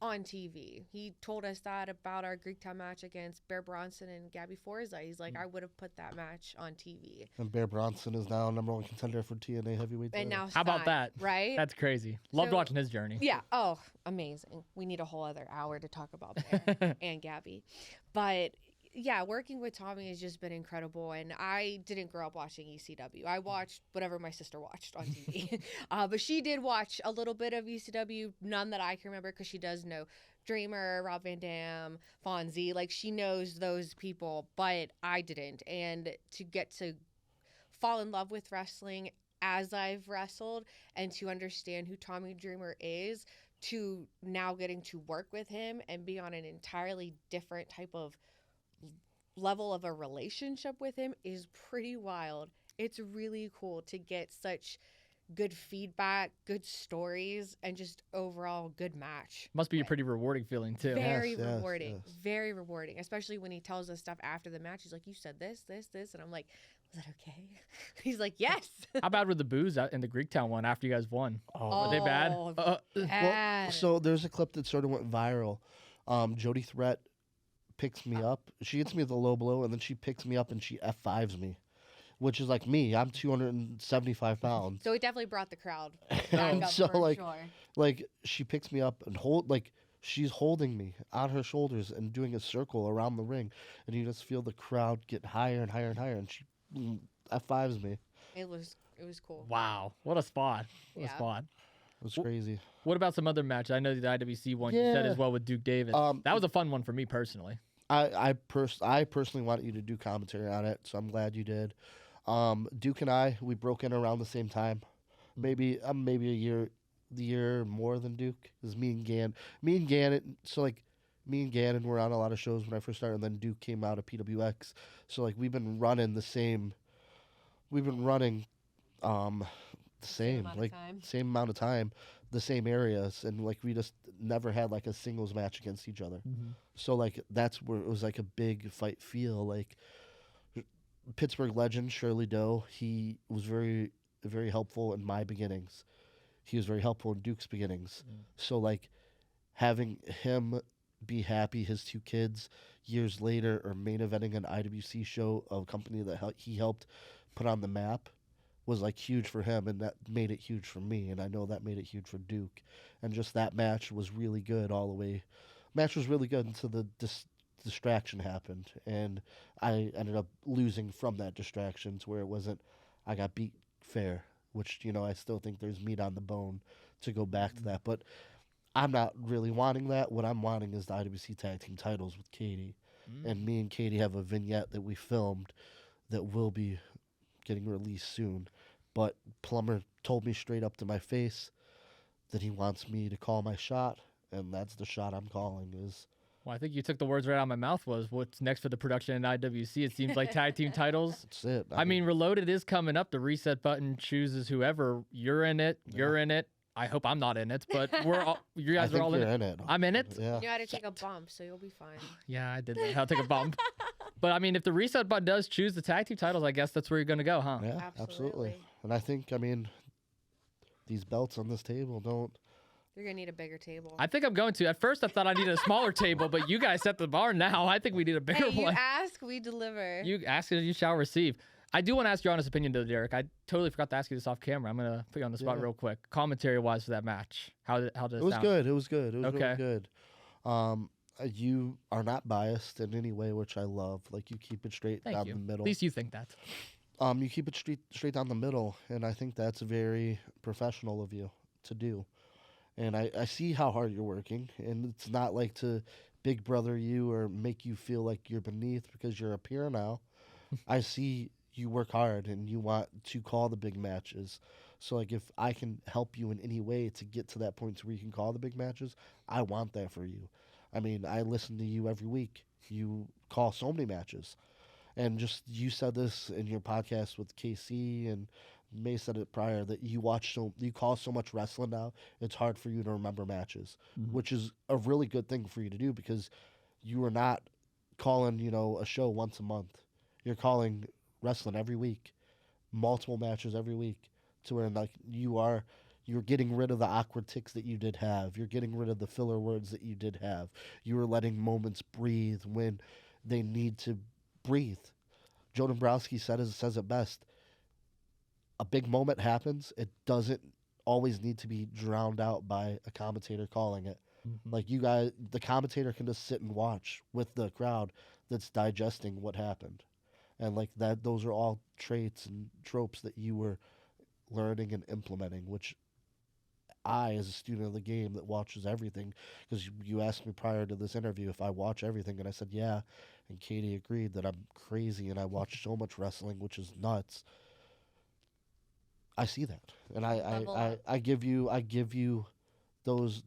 Speaker 2: on TV. He told us that about our Greektown match against Bear Bronson and Gabby Forza. He's like, I would have put that match on TV.
Speaker 3: And Bear Bronson is now #1 contender for TNA heavyweight title.
Speaker 2: And now
Speaker 1: How about
Speaker 2: Stein,
Speaker 1: that?
Speaker 2: Right?
Speaker 1: That's crazy. Loved
Speaker 2: So-
Speaker 1: watching his journey.
Speaker 2: Yeah. Oh, amazing. We need a whole other hour to talk about Bear and Gabby. But yeah, working with Tommy has just been incredible. And I didn't grow up watching ECW. I watched whatever my sister watched on TV. But she did watch a little bit of ECW, none that I can remember, because she does know Dreamer, Rob Van Dam, Fonzie. Like, she knows those people, but I didn't. And to get to fall in love with wrestling as I've wrestled, and to understand who Tommy Dreamer is, to now getting to work with him and be on an entirely different type of level of a relationship with him, is pretty wild. It's really cool to get such good feedback, good stories, and just overall good match.
Speaker 1: Must be a pretty rewarding feeling too.
Speaker 2: Very
Speaker 3: Yes,
Speaker 2: rewarding.
Speaker 3: yes.
Speaker 2: Very rewarding, especially when he tells us stuff after the match. He's like, you said this, and I'm like, was that okay? He's like, yes.
Speaker 1: How bad were the boos in the Greektown one after you guys won? Were they bad?
Speaker 2: Oh,
Speaker 3: Well,
Speaker 2: bad.
Speaker 3: so there's a clip that sort of went viral. Jody Threat picks me up. She hits me with a low blow, and then she picks me up and she F5s me, which is like me. I'm 275 pounds.
Speaker 2: So it definitely brought the crowd back
Speaker 3: And
Speaker 2: up
Speaker 3: so,
Speaker 2: for
Speaker 3: like,
Speaker 2: sure.
Speaker 3: Like she picks me up and she's holding me on her shoulders and doing a circle around the ring, and you just feel the crowd get higher and higher and higher, and she F5s me.
Speaker 2: It was cool.
Speaker 1: Wow, what a spot! What a
Speaker 2: Yeah.
Speaker 1: spot.
Speaker 3: It was crazy.
Speaker 1: What about some other match? I know the IWC one you said
Speaker 3: Yeah.
Speaker 1: as well with Duke Davis. That was a fun one for me personally.
Speaker 3: I personally wanted you to do commentary on it, so I'm glad you did. Duke and I, we broke in around the same time, maybe a year more than Duke. Is me and Gannon. So like, me and Gannon were on a lot of shows when I first started, and then Duke came out of PWX. So like, we've been running the same
Speaker 2: Same amount of
Speaker 3: like
Speaker 2: time.
Speaker 3: same amount of time, the same areas, and like we just never had like a singles match against each other. So like that's where it was like a big fight feel. Like Pittsburgh legend Shirley Doe, he was very, very helpful in my beginnings. He was very helpful in Duke's beginnings. So like having him be happy his two kids years later are main eventing an IWC show, a company that he helped put on the map, was like huge for him, and that made it huge for me, and I know that made it huge for Duke. And just that match was really good all the way. Match was really good until the distraction happened, and I ended up losing from that distraction to where it wasn't, I got beat fair, which, you know, I still think there's meat on the bone to go back to that, but I'm not really wanting that. What I'm wanting is the IWC Tag Team titles with Katie, and me and Katie have a vignette that we filmed that will be getting released soon. But Plummer told me straight up to my face that he wants me to call my shot, and that's the shot I'm calling.
Speaker 1: Well, I think you took the words right out of my mouth. Was what's next for the production in IWC? It seems like tag team titles.
Speaker 3: That's it.
Speaker 1: I mean, Reloaded is coming up. The reset button chooses whoever. You're in it. You're in it. I hope I'm not in it, but we're all. You guys are all in it. I'm in it.
Speaker 3: Yeah.
Speaker 2: You had to take a bump, so you'll be fine.
Speaker 1: Yeah, I did that. I'll take a bump. But I mean, if the reset button does choose the tag team titles, I guess that's where you're going to go, huh?
Speaker 3: Yeah, absolutely.
Speaker 2: Absolutely.
Speaker 3: And I think, I mean, these belts on this table don't.
Speaker 2: You're gonna need a bigger table.
Speaker 1: I think I'm going to. At first, I thought I needed a smaller table, but you guys set the bar now. I think we need a bigger
Speaker 2: Hey, you
Speaker 1: one.
Speaker 2: ask, we deliver.
Speaker 1: You ask it, you shall receive. I do want to ask your honest opinion, though, Derek. I totally forgot to ask you this off camera. I'm going to put you on the spot
Speaker 3: Yeah.
Speaker 1: real quick. Commentary-wise for that match, how did it
Speaker 3: It was
Speaker 1: sound?
Speaker 3: good. It was good. It was
Speaker 1: Okay.
Speaker 3: really good. You are not biased in any way, which I love. Like, you keep it straight
Speaker 1: Thank
Speaker 3: down
Speaker 1: you.
Speaker 3: the middle.
Speaker 1: At least you think that.
Speaker 3: You keep it straight down the middle, and I think that's very professional of you to do. And I see how hard you're working, and it's not like to big brother you or make you feel like you're beneath because you're a peer now. I see you work hard and you want to call the big matches. So like if I can help you in any way to get to that point to where you can call the big matches, I want that for you. I mean, I listen to you every week. You call so many matches. And just you said this in your podcast with KC and May said it prior that you call so much wrestling now, it's hard for you to remember matches, which is a really good thing for you to do because you are not calling, a show once a month. You're calling wrestling every week, multiple matches every week, to where like you're getting rid of the awkward ticks that you did have. You're getting rid of the filler words that you did have. You are letting moments breathe when they need to breathe. Joe Dombrowski says it best. A big moment happens. It doesn't always need to be drowned out by a commentator calling it. Like you guys, the commentator can just sit and watch with the crowd that's digesting what happened. And like that, those are all traits and tropes that you were learning and implementing, which I, as a student of the game that watches everything, because you asked me prior to this interview if I watch everything, and I said, yeah. And Katie agreed that I'm crazy and I watch so much wrestling, which is nuts. I see that, and I give you those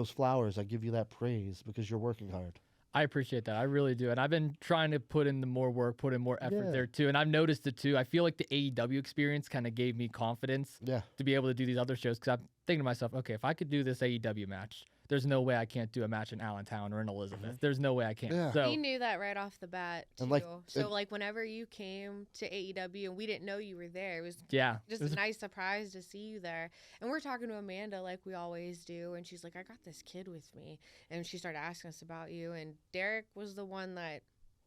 Speaker 3: flowers. I give you that praise because you're working hard.
Speaker 1: I appreciate that. I really do. And I've been trying to put in the more work, put in more effort there too. And I've noticed it too. I feel like the AEW experience kind of gave me confidence to be able to do these other shows. Because I'm thinking to myself, okay, if I could do this AEW match, there's no way I can't do a match in Allentown or in Elizabeth. There's no way I can't.
Speaker 3: Yeah.
Speaker 1: So
Speaker 2: You knew that right off the bat too.
Speaker 3: And
Speaker 2: Whenever you came to AEW and we didn't know you were there, it was
Speaker 1: it was
Speaker 2: a nice surprise to see you there. And we're talking to Amanda like we always do, and she's like, I got this kid with me. And she started asking us about you, and Derek was the one that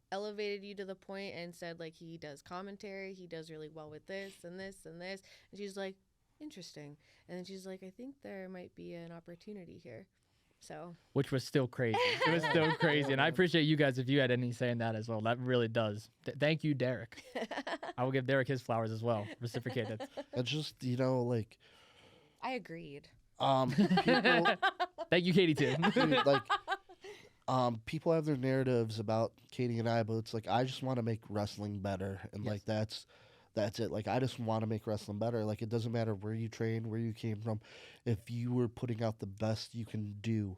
Speaker 2: elevated you to the point and said like he does commentary, he does really well with this and this and this. And she's like, interesting. And then she's like, I think there might be an opportunity here. So,
Speaker 1: which was still crazy. It was still crazy. And I appreciate you guys if you had any say in that as well. That really does. Thank you, Derek. I will give Derek his flowers as well. Reciprocated.
Speaker 3: It's just, like...
Speaker 2: I agreed.
Speaker 3: People,
Speaker 1: thank you, Katie, too.
Speaker 3: dude, people have their narratives about Katie and I, but it's like, I just want to make wrestling better. And like, that's it. Like, I just want to make wrestling better. Like, it doesn't matter where you trained, where you came from. If you were putting out the best you can do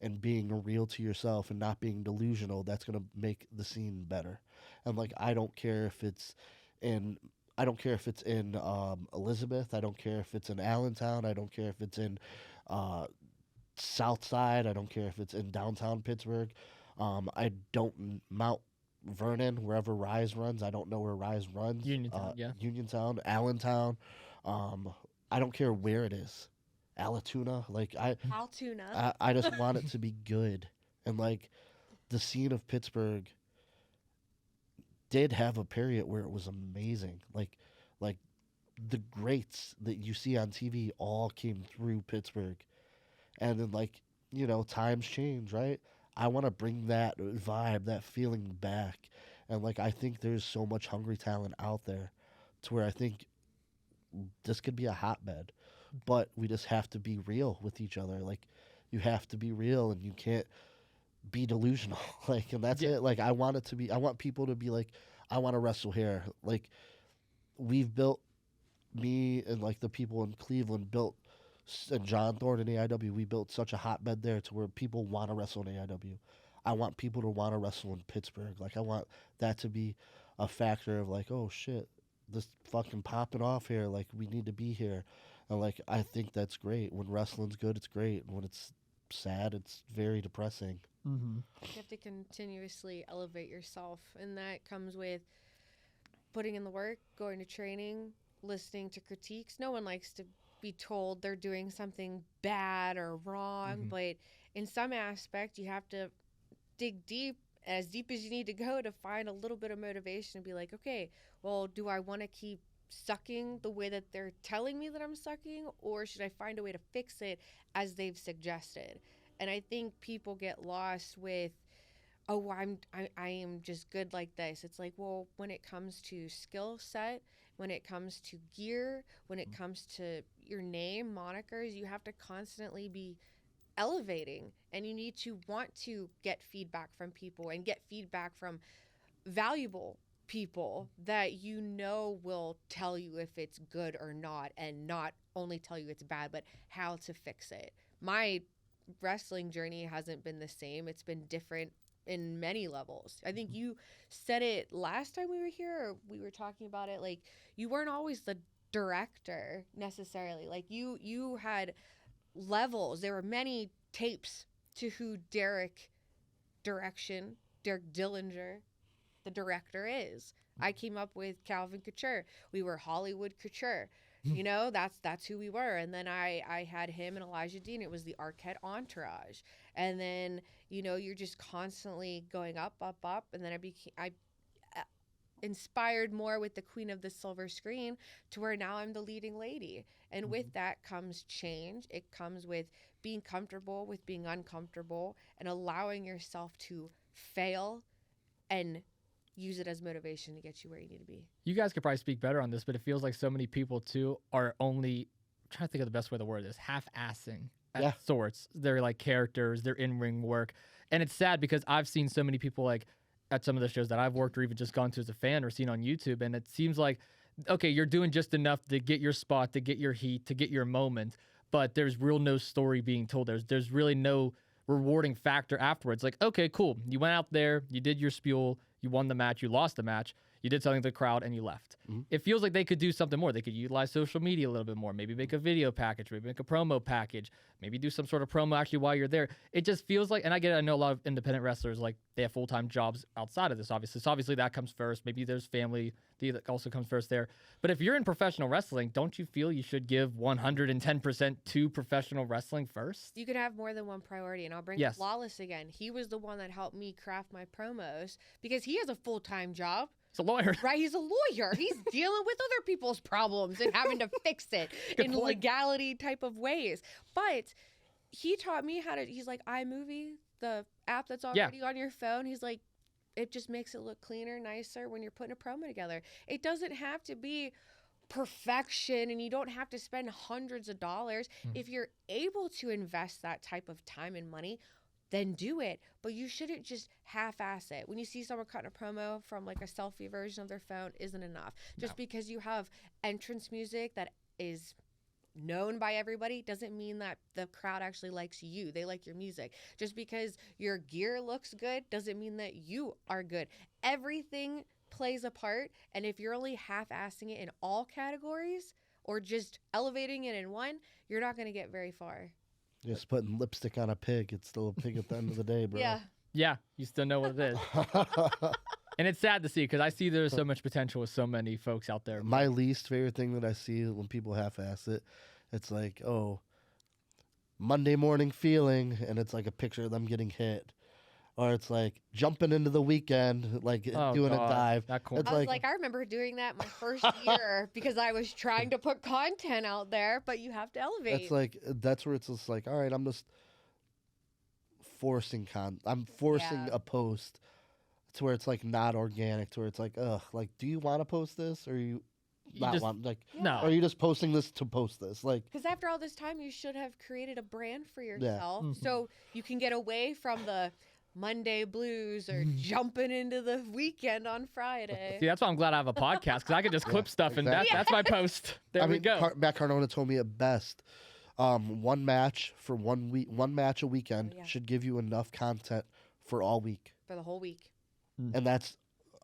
Speaker 3: and being real to yourself and not being delusional, that's going to make the scene better. And like, I don't care if it's in Elizabeth. I don't care if it's in Allentown. I don't care if it's in South Side. I don't care if it's in downtown Pittsburgh. I don't Mount Vernon, wherever Rise runs. I don't know where Rise runs. Uniontown, Allentown. I don't care where it is. Altoona.
Speaker 2: Altoona.
Speaker 3: I just want it to be good. And like the scene of Pittsburgh did have a period where it was amazing. Like the greats that you see on TV all came through Pittsburgh. And then times change, right? I want to bring that vibe, that feeling back. And I think there's so much hungry talent out there to where I think this could be a hotbed, but we just have to be real with each other. You have to be real and you can't be delusional. And that's it. I want people to be like, I want to wrestle here. We've built, me and the people in Cleveland built, and John Thorne in AIW, we built such a hotbed there to where people want to wrestle in AIW. I want people to want to wrestle in Pittsburgh. I want that to be a factor of oh shit, this fucking popping off here. We need to be here. And I think that's great. When wrestling's good, it's great. When it's sad, it's very depressing.
Speaker 1: Mm-hmm.
Speaker 2: You have to continuously elevate yourself, and that comes with putting in the work, going to training, listening to critiques. No one likes to be told they're doing something bad or wrong, but in some aspect you have to dig deep as you need to go to find a little bit of motivation and be like, okay, well, do I want to keep sucking the way that they're telling me that I'm sucking, or should I find a way to fix it as they've suggested? And I think people get lost with, oh, I am just good like this. It's like, well, when it comes to skill set, when it comes to gear, when it comes to your name, monikers, you have to constantly be elevating, and you need to want to get feedback from people and get feedback from valuable people that you know will tell you if it's good or not, and not only tell you it's bad, but how to fix it. My wrestling journey hasn't been the same. It's been different in many levels. I think you said it last time we were here, or we were talking about it, like you weren't always the director necessarily. Like you had levels. There were many tapes to who Derek Dillinger, the director, is. I came up with Calvin Couture. We were Hollywood Couture. You know, that's who we were. And then I had him and Elijah Dean. It was the Arquette entourage. And then, you know, you're just constantly going up. And then I inspired more with the Queen of the Silver Screen, to where now I'm the leading lady. And with that comes change. It comes with being comfortable with being uncomfortable, and allowing yourself to fail and use it as motivation to get you where you need to be.
Speaker 1: You guys could probably speak better on this, but it feels like so many people too are only, I'm trying to think of the best way to word this, half-assing at sorts. They're like characters, their in-ring work. And it's sad because I've seen so many people like at some of the shows that I've worked or even just gone to as a fan or seen on YouTube, and it seems like, okay, you're doing just enough to get your spot, to get your heat, to get your moment, but there's real no story being told. There's really no rewarding factor afterwards. Like, okay, cool. You went out there, you did your spiel, you won the match, you lost the match, you did something to the crowd, and you left. It feels like they could do something more. They could utilize social media a little bit more, maybe make a video package, maybe make a promo package, maybe do some sort of promo actually while you're there. It just feels like, and I get it, I know a lot of independent wrestlers, like they have full-time jobs outside of this, obviously. So obviously that comes first. Maybe there's family that also comes first there. But if you're in professional wrestling, don't you feel you should give 110% to professional wrestling first?
Speaker 2: You could have more than one priority, and I'll bring up Lawless again. He was the one that helped me craft my promos because he has a full-time job.
Speaker 1: He's a lawyer.
Speaker 2: Right, he's a lawyer. He's dealing with other people's problems and having to fix it in legality type of ways. But he taught me how to, he's like, iMovie, the app that's already on your phone, he's like, it just makes it look cleaner, nicer when you're putting a promo together. It doesn't have to be perfection, and you don't have to spend hundreds of dollars. If you're able to invest that type of time and money, then do it. But you shouldn't just half-ass it. When you see someone cutting a promo from like a selfie version of their phone, isn't enough. Just because you have entrance music that is known by everybody doesn't mean that the crowd actually likes you. They like your music. Just because your gear looks good doesn't mean that you are good. Everything plays a part, and if you're only half-assing it in all categories or just elevating it in one, you're not going to get very far.
Speaker 3: Just putting lipstick on a pig. It's still a pig at the end of the day, bro.
Speaker 1: Yeah, you still know what it is. And it's sad to see because I see there's so much potential with so many folks out there.
Speaker 3: My least favorite thing that I see when people half-ass it, it's like, oh, Monday morning feeling, and it's like a picture of them getting hit. Or it's like jumping into the weekend, like doing a dive.
Speaker 2: I was like, I remember doing that my first year because I was trying to put content out there, but you have to elevate.
Speaker 3: It's like, that's where it's just like, all right, I'm just forcing a post to where it's like not organic, to where it's like, ugh, like, do you want to post this, or you not want, like,
Speaker 1: no?
Speaker 3: Or are you just posting this to post this? Like,
Speaker 2: because after all this time, you should have created a brand for yourself, so you can get away from the Monday blues or jumping into the weekend on Friday.
Speaker 1: See, that's why I'm glad I have a podcast, because I can just clip stuff and that's my post. There we go.
Speaker 3: Matt Cardona told me it best. One match for 1 week, one match a weekend should give you enough content for all week.
Speaker 2: For the whole week.
Speaker 3: And that's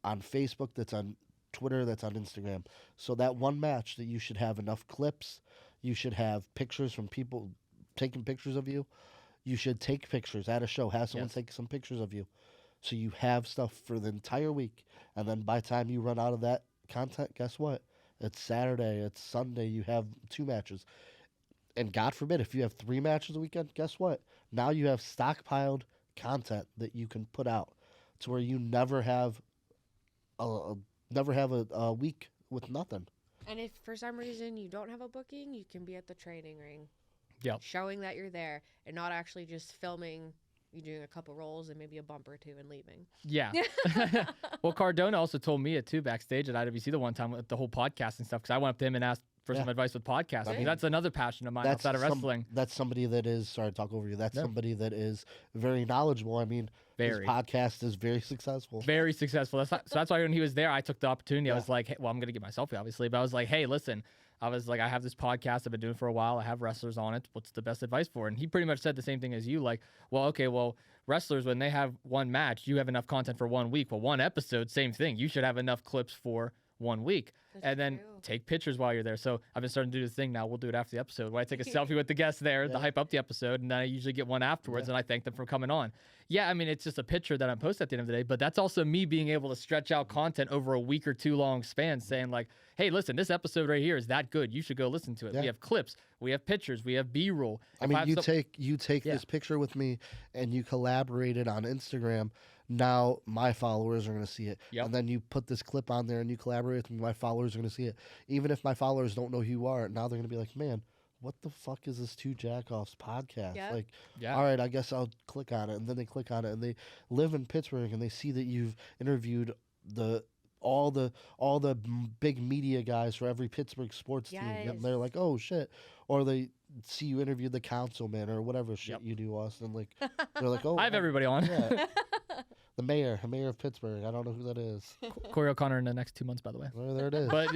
Speaker 3: on Facebook, that's on Twitter, that's on Instagram. So that one match that you should have enough clips, you should have pictures from people taking pictures of you. You should take pictures at a show. Have someone take some pictures of you. So you have stuff for the entire week. And then by the time you run out of that content, guess what? It's Saturday. It's Sunday. You have 2 matches. And God forbid, if you have 3 matches a weekend, guess what? Now you have stockpiled content that you can put out to where you never have a week with nothing.
Speaker 2: And if for some reason you don't have a booking, you can be at the training ring.
Speaker 1: Yep.
Speaker 2: showing that you're there and not actually just filming you doing a couple rolls and maybe a bump or two and leaving.
Speaker 1: Yeah. Well, Cardona also told me it too backstage at IWC the one time with the whole podcasting stuff, because I went up to him and asked for some advice with podcasting.
Speaker 3: Okay.
Speaker 1: That's another passion of mine outside of wrestling.
Speaker 3: That's somebody that is, sorry to talk over you, that's somebody that is very knowledgeable. I mean, his podcast is very successful.
Speaker 1: Very successful. So that's why when he was there, I took the opportunity. I was like, hey, well, I'm going to get my selfie, obviously. But I was like, hey, listen. I was like, I have this podcast I've been doing for a while. I have wrestlers on it. What's the best advice for it? And he pretty much said the same thing as you. Like, well, okay, well, wrestlers, when they have one match, you have enough content for 1 week. Well, one episode, same thing. You should have enough clips for 1 week. And then take pictures while you're there. So I've been starting to do this thing now. We'll do it after the episode where I take a selfie with the guests there to hype up the episode. And then I usually get one afterwards and I thank them for coming on. Yeah, I mean, it's just a picture that I'm posting at the end of the day, but that's also me being able to stretch out content over a week or 2 long span saying like, hey, listen, this episode right here is that good. You should go listen to it. We have clips. We have pictures. We have B-roll.
Speaker 3: I mean, you take this picture with me and you collaborated on Instagram. Now my followers are going to see it. Yep. And then you put this clip on there and you collaborate with me. My followers are going to see it. Even if my followers don't know who you are, now they're going to be like, man, what the fuck is this Two Jagoffs podcast?
Speaker 2: Yep.
Speaker 3: Like, all right, I guess I'll click on it. And then they click on it and they live in Pittsburgh and they see that you've interviewed all the big media guys for every Pittsburgh sports team. And they're like, oh shit. Or they see you interview the councilman or whatever shit you do, Austin. Like, they're like, oh,
Speaker 1: I have everybody on.
Speaker 3: Yeah. The mayor of Pittsburgh. I don't know who that is.
Speaker 1: Corey O'Connor in the next 2 months, by the way.
Speaker 3: Well, there it is.
Speaker 1: But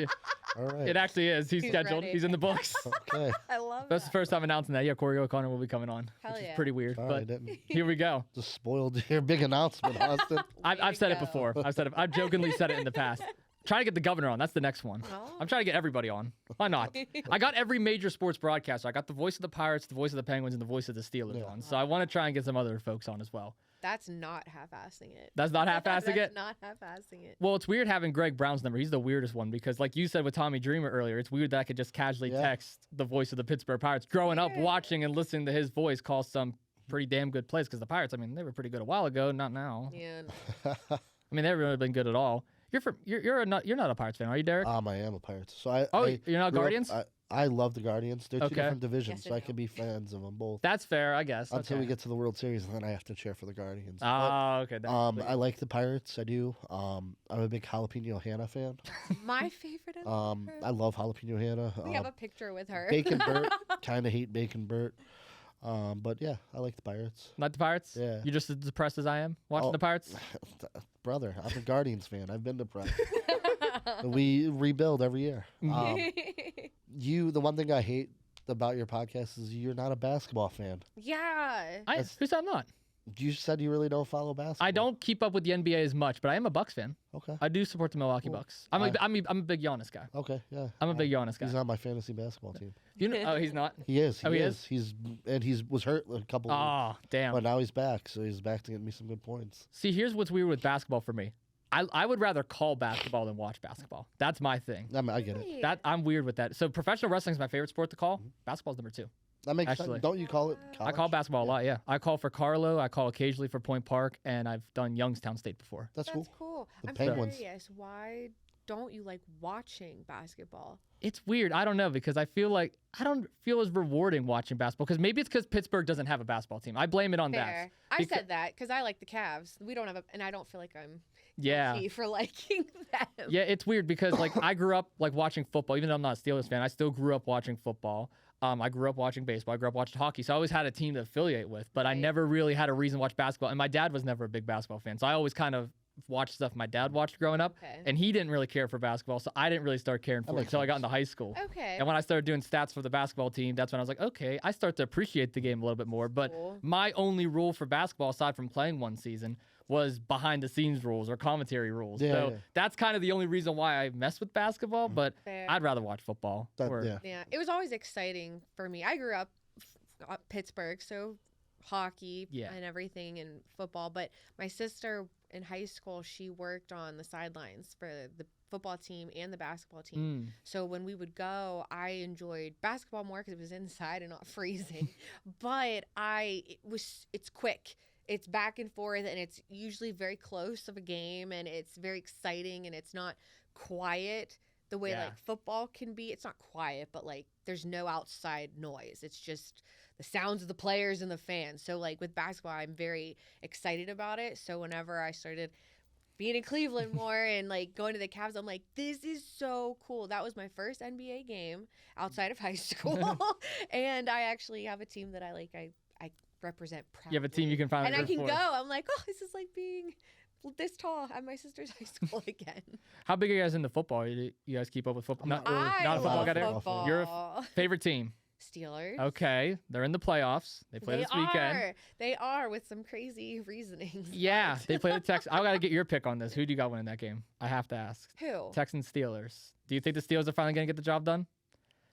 Speaker 3: all right.
Speaker 1: It actually is. He's scheduled.
Speaker 2: ready.
Speaker 1: He's in the books.
Speaker 3: Okay.
Speaker 2: I love
Speaker 1: That's the first time announcing that. Yeah, Corey O'Connor will be coming on,
Speaker 2: Hell
Speaker 1: which
Speaker 2: yeah.
Speaker 1: is pretty weird.
Speaker 3: Sorry,
Speaker 1: But here we go.
Speaker 3: just spoiled your big announcement, Austin.
Speaker 1: I've said it before. I've jokingly said it in the past. Trying to get the governor on. That's the next one.
Speaker 2: Oh.
Speaker 1: I'm trying to get everybody on. Why not? I got every major sports broadcaster. I got the voice of the Pirates, the voice of the Penguins, and the voice of the Steelers on. So I want to try and get some other folks on as well.
Speaker 2: That's not half-assing it.
Speaker 1: That's not half-assing it?
Speaker 2: That's not half-assing it.
Speaker 1: Well, it's weird having Greg Brown's number. He's the weirdest one because, like you said with Tommy Dreamer earlier, it's weird that I could just casually text the voice of the Pittsburgh Pirates. Growing up, watching and listening to his voice call some pretty damn good plays because the Pirates, I mean, they were pretty good a while ago, not now.
Speaker 2: Yeah.
Speaker 1: I mean, they've really been good at all. You're not a Pirates fan, are you, Derek?
Speaker 3: I am a Pirates. So
Speaker 1: you're not Guardians?
Speaker 3: I love the Guardians. They're two
Speaker 1: Okay.
Speaker 3: different divisions,
Speaker 2: Yes
Speaker 3: so I
Speaker 2: and
Speaker 3: can be fans of them both.
Speaker 1: That's fair, I guess.
Speaker 3: Until
Speaker 1: Okay.
Speaker 3: we get to the World Series, and then I have to cheer for the Guardians.
Speaker 1: Oh, okay.
Speaker 3: I like the Pirates. I do. I'm a big Jalapeno Hannah fan.
Speaker 2: My favorite.
Speaker 3: I love Jalapeno Hannah.
Speaker 2: We have a picture with her.
Speaker 3: Bacon Burt. Kind of hate Bacon Burt. But yeah, I like the Pirates.
Speaker 1: Not the Pirates?
Speaker 3: Yeah.
Speaker 1: You're just as depressed as I am watching the Pirates?
Speaker 3: Brother, I'm a Guardians fan. I've been depressed. We rebuild every year. The one thing I hate about your podcast is you're not a basketball fan.
Speaker 2: Yeah.
Speaker 1: Who said I'm not?
Speaker 3: You said you really don't follow basketball.
Speaker 1: I don't keep up with the NBA as much, but I am a Bucks fan.
Speaker 3: Okay.
Speaker 1: I do support the Milwaukee Bucks. I'm a big Giannis guy.
Speaker 3: Okay, yeah.
Speaker 1: I'm a big Giannis guy.
Speaker 3: He's on my fantasy basketball team.
Speaker 1: You know? Oh, he's not.
Speaker 3: He is.
Speaker 1: Oh, he is?
Speaker 3: He was hurt a couple weeks.
Speaker 1: Oh, damn.
Speaker 3: But now he's back, so he's back to get me some good points.
Speaker 1: See, here's what's weird with basketball for me. I would rather call basketball than watch basketball. That's my thing.
Speaker 3: I get it.
Speaker 1: That I'm weird with that. So professional wrestling is my favorite sport to call. Basketball's number 2.
Speaker 3: That makes
Speaker 1: Actually.
Speaker 3: sense. Don't you call it college?
Speaker 1: I call basketball a lot, yeah. I call for Carlo. I call occasionally for Point Park, and I've done Youngstown State before.
Speaker 3: That's cool.
Speaker 2: cool.
Speaker 3: The
Speaker 2: I'm
Speaker 3: Penguins.
Speaker 2: curious. Why don't you like watching basketball?
Speaker 1: It's weird. I don't know because I feel like I don't feel as rewarding watching basketball because maybe it's because Pittsburgh doesn't have a basketball team. I blame it on
Speaker 2: Fair.
Speaker 1: that.
Speaker 2: I said that because I like the Cavs. We don't have and I don't feel like I'm
Speaker 1: Yeah.
Speaker 2: guilty for liking them.
Speaker 1: Yeah, it's weird because like I grew up like watching football. Even though I'm not a Steelers fan, I still grew up watching football. I grew up watching baseball. I grew up watching hockey. So I always had a team to affiliate with, but I never really had a reason to watch basketball. And my dad was never a big basketball fan. So I always kind of watched stuff my dad watched growing up.
Speaker 2: Okay.
Speaker 1: And he didn't really care for basketball. So I didn't really start caring for it
Speaker 3: makes
Speaker 1: until I got
Speaker 3: sense.
Speaker 1: into high school.
Speaker 2: Okay.
Speaker 1: And when I started doing stats for the basketball team, that's when I was like, okay, I start to appreciate the game a little bit more. But
Speaker 2: Cool.
Speaker 1: my only rule for basketball, aside from playing one season, was behind the scenes rules or commentary rules.
Speaker 3: Yeah,
Speaker 1: so
Speaker 3: yeah.
Speaker 1: that's kind of the only reason why I mess with basketball. But
Speaker 2: Fair.
Speaker 1: I'd rather watch football.
Speaker 3: Yeah.
Speaker 2: Yeah, it was always exciting for me. I grew up Pittsburgh, so hockey and everything and football. But my sister in high school, she worked on the sidelines for the football team and the basketball team. So when we would go, I enjoyed basketball more because it was inside and not freezing. But it's quick. It's back and forth, and it's usually very close of a game, and it's very exciting, and it's not quiet the way like football can be. It's not quiet, but like there's no outside noise. It's just the sounds of the players and the fans. So like with basketball, I'm very excited about it. So whenever I started being in Cleveland more and like going to the Cavs, I'm like, this is so cool. That was my first NBA game outside of high school. And I actually have a team that I represent proudly.
Speaker 1: You have a team you can finally
Speaker 2: and I can
Speaker 1: root
Speaker 2: go.
Speaker 1: for.
Speaker 2: I'm like, oh, this is like being this tall at my sister's high school again.
Speaker 1: How big are you guys into football? You guys keep up with football?
Speaker 3: Not really.
Speaker 2: I
Speaker 1: not a football
Speaker 2: love
Speaker 1: guy there?
Speaker 2: football.
Speaker 1: Your favorite team?
Speaker 2: Steelers.
Speaker 1: Okay, they're in the playoffs. They play this weekend.
Speaker 2: They are with some crazy reasonings.
Speaker 1: Yeah, they play the Texans. I gotta get your pick on this. Who do you got winning that game? I have to ask.
Speaker 2: Who?
Speaker 1: Texans Steelers. Do you think the Steelers are finally gonna get the job done?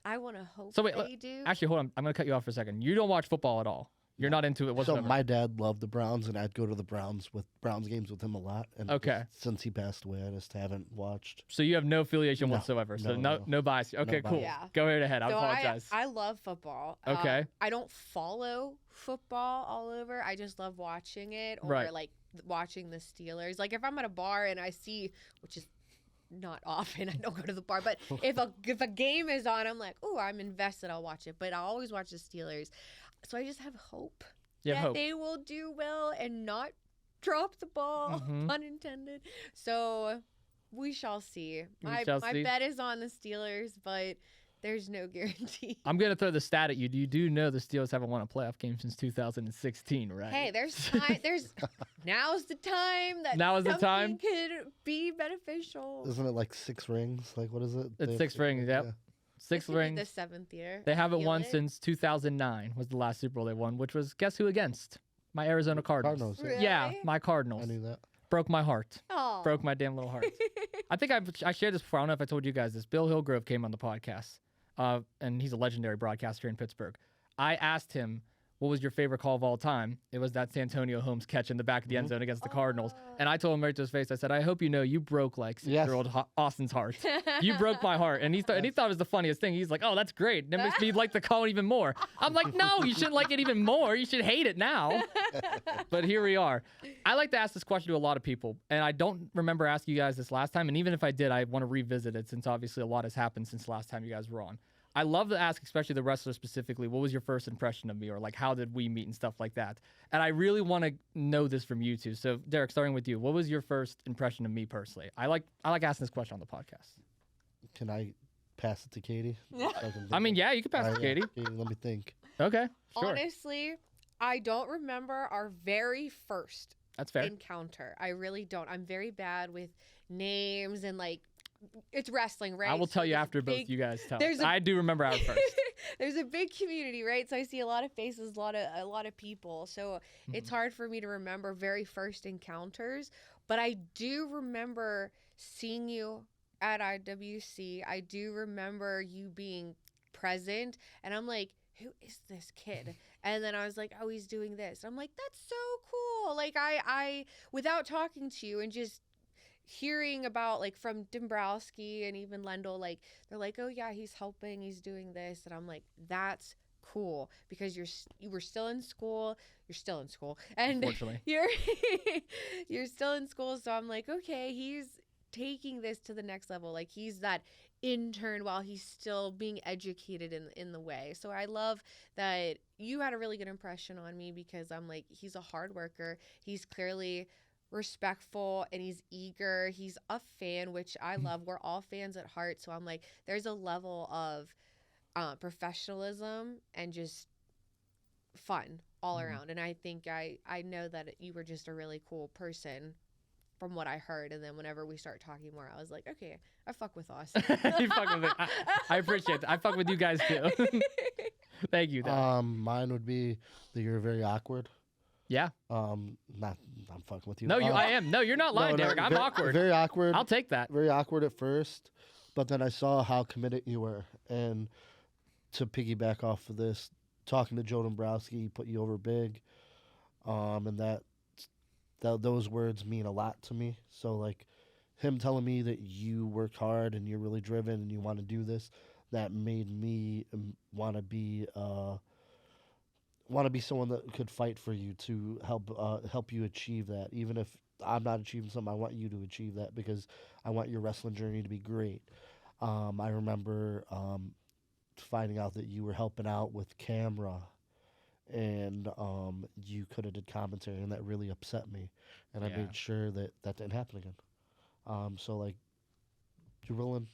Speaker 2: I want to hope
Speaker 1: So wait,
Speaker 2: they do.
Speaker 1: Actually, hold on. I'm gonna cut you off for a second. You don't watch football at all. You're not into it
Speaker 3: So
Speaker 1: whatsoever.
Speaker 3: my dad loved the Browns, and I'd go to the Browns games with him a lot. And
Speaker 1: Okay.
Speaker 3: since he passed away, I just haven't watched.
Speaker 1: So you have no affiliation
Speaker 3: No,
Speaker 1: whatsoever. So
Speaker 3: no.
Speaker 1: no bias. Okay,
Speaker 3: No
Speaker 1: cool.
Speaker 3: bias.
Speaker 2: Yeah.
Speaker 1: Go right ahead. I
Speaker 2: So
Speaker 1: apologize.
Speaker 2: I love football.
Speaker 1: Okay.
Speaker 2: I don't follow football all over. I just love watching it or
Speaker 1: Right.
Speaker 2: like watching the Steelers. Like if I'm at a bar and I see, which is not often, I don't go to the bar, but if a game is on, I'm like, oh, I'm invested. I'll watch it. But I always watch the Steelers. So I just have hope
Speaker 1: You have
Speaker 2: that
Speaker 1: hope.
Speaker 2: they will do well and not drop the ball,
Speaker 1: Mhm.
Speaker 2: pun intended. So we shall see. My
Speaker 1: shall see.
Speaker 2: bet is on the Steelers, but there's no guarantee.
Speaker 1: I'm gonna throw the stat at you. You do know the Steelers haven't won a playoff game since 2016, right?
Speaker 2: Hey, there's time. Now's the time that
Speaker 1: Now is the
Speaker 2: something
Speaker 1: time?
Speaker 2: could be beneficial.
Speaker 3: Isn't it like 6 rings? Like what is it?
Speaker 1: It's
Speaker 3: They-
Speaker 1: 6 rings. Yep.
Speaker 3: yeah.
Speaker 1: 6
Speaker 2: This will be
Speaker 1: rings.
Speaker 2: the 7th year.
Speaker 1: They haven't
Speaker 2: Feel
Speaker 1: won
Speaker 2: it?
Speaker 1: since 2009 was the last Super Bowl they won, which was guess who against? My Arizona Cardinals.
Speaker 3: Cardinals. Yeah.
Speaker 2: Really?
Speaker 1: Yeah, my
Speaker 3: I
Speaker 1: Cardinals.
Speaker 3: knew that.
Speaker 1: Broke my heart.
Speaker 2: Aw.
Speaker 1: Broke my damn little heart. I think I shared this before. I don't know if I told you guys this. Bill Hillgrove came on the podcast, and he's a legendary broadcaster in Pittsburgh. I asked him, what was your favorite call of all time? It was that Santonio Holmes catch in the back of the end zone against the Cardinals. And I told him right to his face, I said, I hope you know you broke like 6-year-old Austin's heart. You broke my heart. And he thought it was the funniest thing. He's like, oh, that's great. That makes me like the call even more. I'm like, no, you shouldn't like it even more. You should hate it now. But here we are. I like to ask this question to a lot of people. And I don't remember asking you guys this last time. And even if I did, I want to revisit it since obviously a lot has happened since the last time you guys were on. I love to ask, especially the wrestler specifically, what was your first impression of me, or like how did we meet and stuff like that. And I really want to know this from you two. So Derek, starting with you, what was your first impression of me personally? I like asking this question on the podcast.
Speaker 3: Can I pass it to Katie?
Speaker 1: I mean, yeah, you can pass it to Katie.
Speaker 3: Let me think.
Speaker 1: Okay, sure.
Speaker 2: Honestly, I don't remember our very first
Speaker 1: That's fair.
Speaker 2: encounter. I really don't. I'm very bad with names and like it's wrestling, right?
Speaker 1: I will tell you
Speaker 2: there's
Speaker 1: after
Speaker 2: a
Speaker 1: both
Speaker 2: big-
Speaker 1: you guys tell.
Speaker 2: there's a-
Speaker 1: I do remember our first.
Speaker 2: There's a big community, right? So I see a lot of faces, a lot of people. So it's hard for me to remember very first encounters, but I do remember seeing you at IWC. I do remember you being present, and I'm like, who is this kid? And then I was like, oh, he's doing this. I'm like, that's so cool. Like I without talking to you and just hearing about like from Dombrowski and even Lendl, like they're like, oh yeah, he's helping, he's doing this, and I'm like, that's cool because you were still in school, and
Speaker 1: Unfortunately.
Speaker 2: you're still in school, so I'm like, okay, he's taking this to the next level, like he's that intern while he's still being educated in the way. So I love that you had a really good impression on me because I'm like, he's a hard worker, he's clearly respectful, and he's eager, he's a fan, which I love. We're all fans at heart, so I'm like, there's a level of professionalism and just fun all around. And I think I know that you were just a really cool person from what I heard. And then whenever we start talking more, I was like, okay, I fuck with Austin.
Speaker 1: You fuck with it. I appreciate that. I fuck with you guys too. Thank you. Derek.
Speaker 3: Mine would be that you're very awkward.
Speaker 1: Yeah.
Speaker 3: I'm fucking with you.
Speaker 1: No, I am. No, you're not lying,
Speaker 3: no,
Speaker 1: Derek. I'm awkward.
Speaker 3: Very awkward.
Speaker 1: I'll take that.
Speaker 3: Very awkward at first, but then I saw how committed you were. And to piggyback off of this, talking to Joe Dombrowski, he put you over big, and that those words mean a lot to me. So like him telling me that you work hard and you're really driven and you want to do this, that made me want to be someone that could fight for you to help you achieve that. Even if I'm not achieving something, I want you to achieve that because I want your wrestling journey to be great. I remember finding out that you were helping out with camera, and you could have did commentary, and that really upset me, and I
Speaker 1: Yeah.
Speaker 3: made sure that that didn't happen again. So like, you're willing,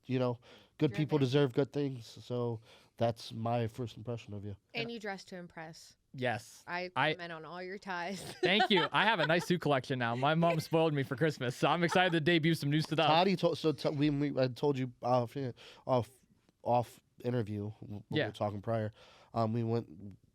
Speaker 3: you know, good people
Speaker 2: Driven.
Speaker 3: deserve good things. So that's my first impression of you.
Speaker 2: And you dress to impress.
Speaker 1: Yes.
Speaker 2: I
Speaker 1: I-
Speaker 2: comment on all your ties.
Speaker 1: Thank you. I have a nice suit collection now. My mom spoiled me for Christmas, so I'm excited to debut some new stuff.
Speaker 3: Toddy told I told you off interview when we
Speaker 1: Yeah.
Speaker 3: were talking prior. We went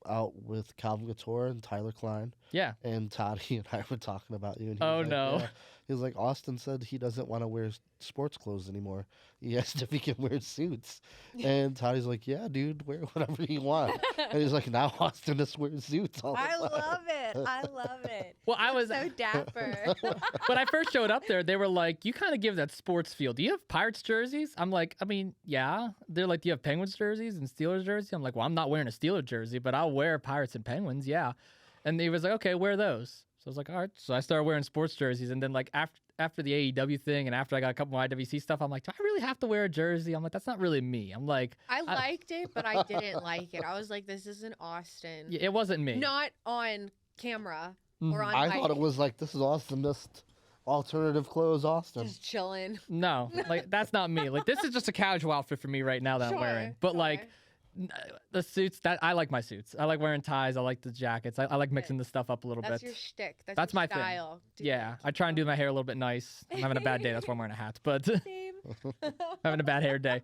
Speaker 3: out with Calvin Couture and Tyler Klein,
Speaker 1: Yeah.
Speaker 3: and Toddy and I were talking about you. And he
Speaker 1: Oh,
Speaker 3: was like,
Speaker 1: no.
Speaker 3: yeah. He was like, Austin said he doesn't want to wear sports clothes anymore. He asked if he can wear suits, and Toddy's like, yeah, dude, wear whatever you want. And he's like, now Austin just wears suits all the
Speaker 2: I
Speaker 3: time.
Speaker 2: love it. I love it.
Speaker 1: Well, I was
Speaker 2: So dapper.
Speaker 1: when I first showed up there, they were like, "You kind of give that sports feel. Do you have Pirates jerseys?" I'm like, "I mean, yeah." They're like, "Do you have Penguins jerseys and Steelers jerseys?" I'm like, "Well, I'm not wearing a Steelers jersey, but I'll wear Pirates and Penguins, yeah." And he was like, "Okay, wear those." So I was like, "All right." So I started wearing sports jerseys, and then like after the AEW thing, and after I got a couple more IWC stuff, I'm like, "Do I really have to wear a jersey?" I'm like, "That's not really me." I'm like,
Speaker 2: I liked it, but I didn't like it. I was like, this isn't Austin.
Speaker 1: "Yeah, "It wasn't me."
Speaker 2: Not on camera or
Speaker 1: Mhm.
Speaker 2: on
Speaker 3: I
Speaker 2: mic.
Speaker 3: thought it was like, this is Austin, just alternative clothes, Austin.
Speaker 2: Just chilling.
Speaker 1: No, like that's not me. Like this is just a casual outfit for me right now that I'm wearing. But like the suits, that I like my suits. I like wearing ties. I like the jackets. I like mixing the stuff up a little
Speaker 2: That's
Speaker 1: bit.
Speaker 2: your shtick.
Speaker 1: That's
Speaker 2: your
Speaker 1: my thing.
Speaker 2: style. Dude.
Speaker 1: Yeah, I try and do my hair a little bit nice. I'm having a bad day. That's why I'm wearing a hat. But
Speaker 2: Same.
Speaker 1: having a bad hair day.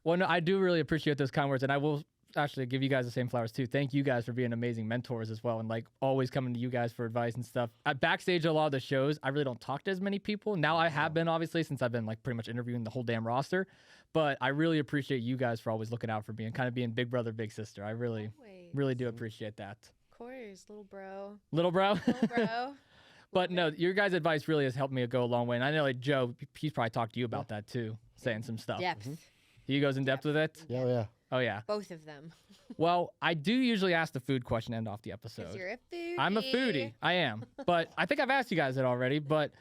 Speaker 1: Well, no, I do really appreciate those kind words, and I will actually give you guys the same flowers too. Thank you guys for being amazing mentors as well, and like always coming to you guys for advice and stuff. At backstage a lot of the shows, I really don't talk to as many people. Now I have been, obviously, since I've been like pretty much interviewing the whole damn roster. But I really appreciate you guys for always looking out for me and kind of being big brother, big sister. I really,
Speaker 2: Always.
Speaker 1: really do appreciate that.
Speaker 2: Of course, little bro.
Speaker 1: Little bro.
Speaker 2: Little bro.
Speaker 1: But no, your guys' advice really has helped me go a long way. And I know like Joe, he's probably talked to you about that too, saying some stuff.
Speaker 2: Depth.
Speaker 1: He goes in depth with it.
Speaker 3: Yeah, yeah.
Speaker 1: Oh yeah.
Speaker 2: Both of them.
Speaker 1: Well, I do usually ask the food question to end off the
Speaker 2: Because
Speaker 1: episode.
Speaker 2: you're a foodie.
Speaker 1: I'm a foodie. I am. But I think I've asked you guys it already. But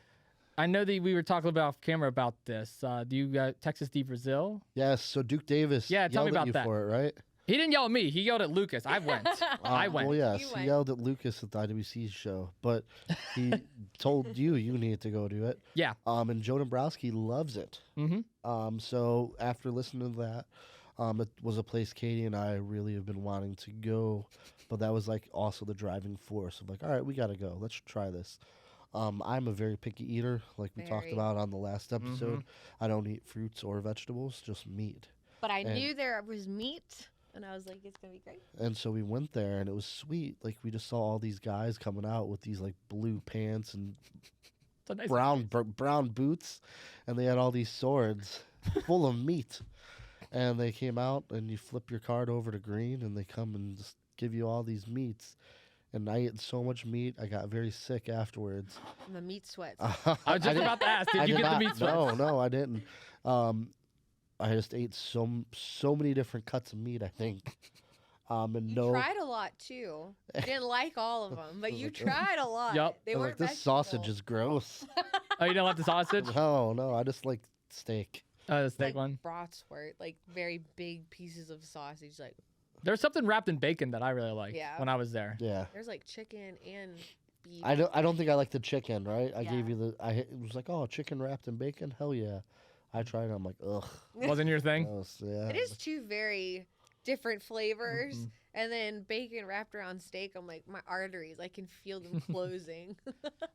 Speaker 1: I know that we were talking about off camera about this. Do you got Texas D Brazil?
Speaker 3: Yes, so Duke Davis
Speaker 1: Yeah, tell me
Speaker 3: yelled at
Speaker 1: about
Speaker 3: you
Speaker 1: that.
Speaker 3: for it, right?
Speaker 1: He didn't yell at me. He yelled at Lucas. I went. I went.
Speaker 3: Well, yes,
Speaker 2: You
Speaker 3: he
Speaker 2: went.
Speaker 3: yelled at Lucas at the IWC show, but he told you needed to go do it.
Speaker 1: Yeah.
Speaker 3: And Joe Dombrowski loves it.
Speaker 1: Mm-hmm.
Speaker 3: So after listening to that, it was a place Katie and I really have been wanting to go, but that was like also the driving force of like, all right, we got to go. Let's try this. I'm a very picky eater, like we talked
Speaker 2: Very.
Speaker 3: about on the last episode. I don't eat fruits or vegetables, just meat.
Speaker 2: But I
Speaker 3: And-
Speaker 2: knew there was meat, and I was like, it's going to be great.
Speaker 3: And so we went there, and it was sweet. Like we just saw all these guys coming out with these like blue pants and
Speaker 1: It's a nice
Speaker 3: brown boots, and they had all these swords full of meat. And they came out, and you flip your card over to green, and they come and just give you all these meats. And I ate so much meat, I got very sick afterwards.
Speaker 2: I'm a meat sweat.
Speaker 1: I was just about to ask, did
Speaker 3: I
Speaker 1: you
Speaker 3: did
Speaker 1: get the
Speaker 3: not-
Speaker 1: meat sweats?
Speaker 3: No, I didn't. I just ate so many different cuts of meat, I think. And
Speaker 2: You
Speaker 3: no,
Speaker 2: tried a lot, too. You didn't like all of them, but you
Speaker 3: Like,
Speaker 2: tried a lot.
Speaker 1: Yup.
Speaker 2: They
Speaker 3: I was
Speaker 2: weren't
Speaker 3: like, this sausage
Speaker 2: vegetables.
Speaker 3: is gross.
Speaker 1: Oh, you don't like the sausage?
Speaker 3: No, I just like steak.
Speaker 1: The steak
Speaker 2: Like
Speaker 1: one.
Speaker 2: bratwurst, like very big pieces of sausage. Like
Speaker 1: There's something wrapped in bacon that I really liked
Speaker 2: Yeah.
Speaker 1: when I was there.
Speaker 3: Yeah.
Speaker 2: there's like chicken and beef.
Speaker 3: I don't think I like the chicken, right? I
Speaker 2: Yeah.
Speaker 3: gave you it was like, oh, chicken wrapped in bacon? Hell yeah. I tried it. I'm like, ugh.
Speaker 1: Wasn't your thing?
Speaker 3: Gross, yeah.
Speaker 2: It is two very different flavors.
Speaker 1: Mhm.
Speaker 2: And then bacon wrapped around steak. I'm like, my arteries, I can feel them closing.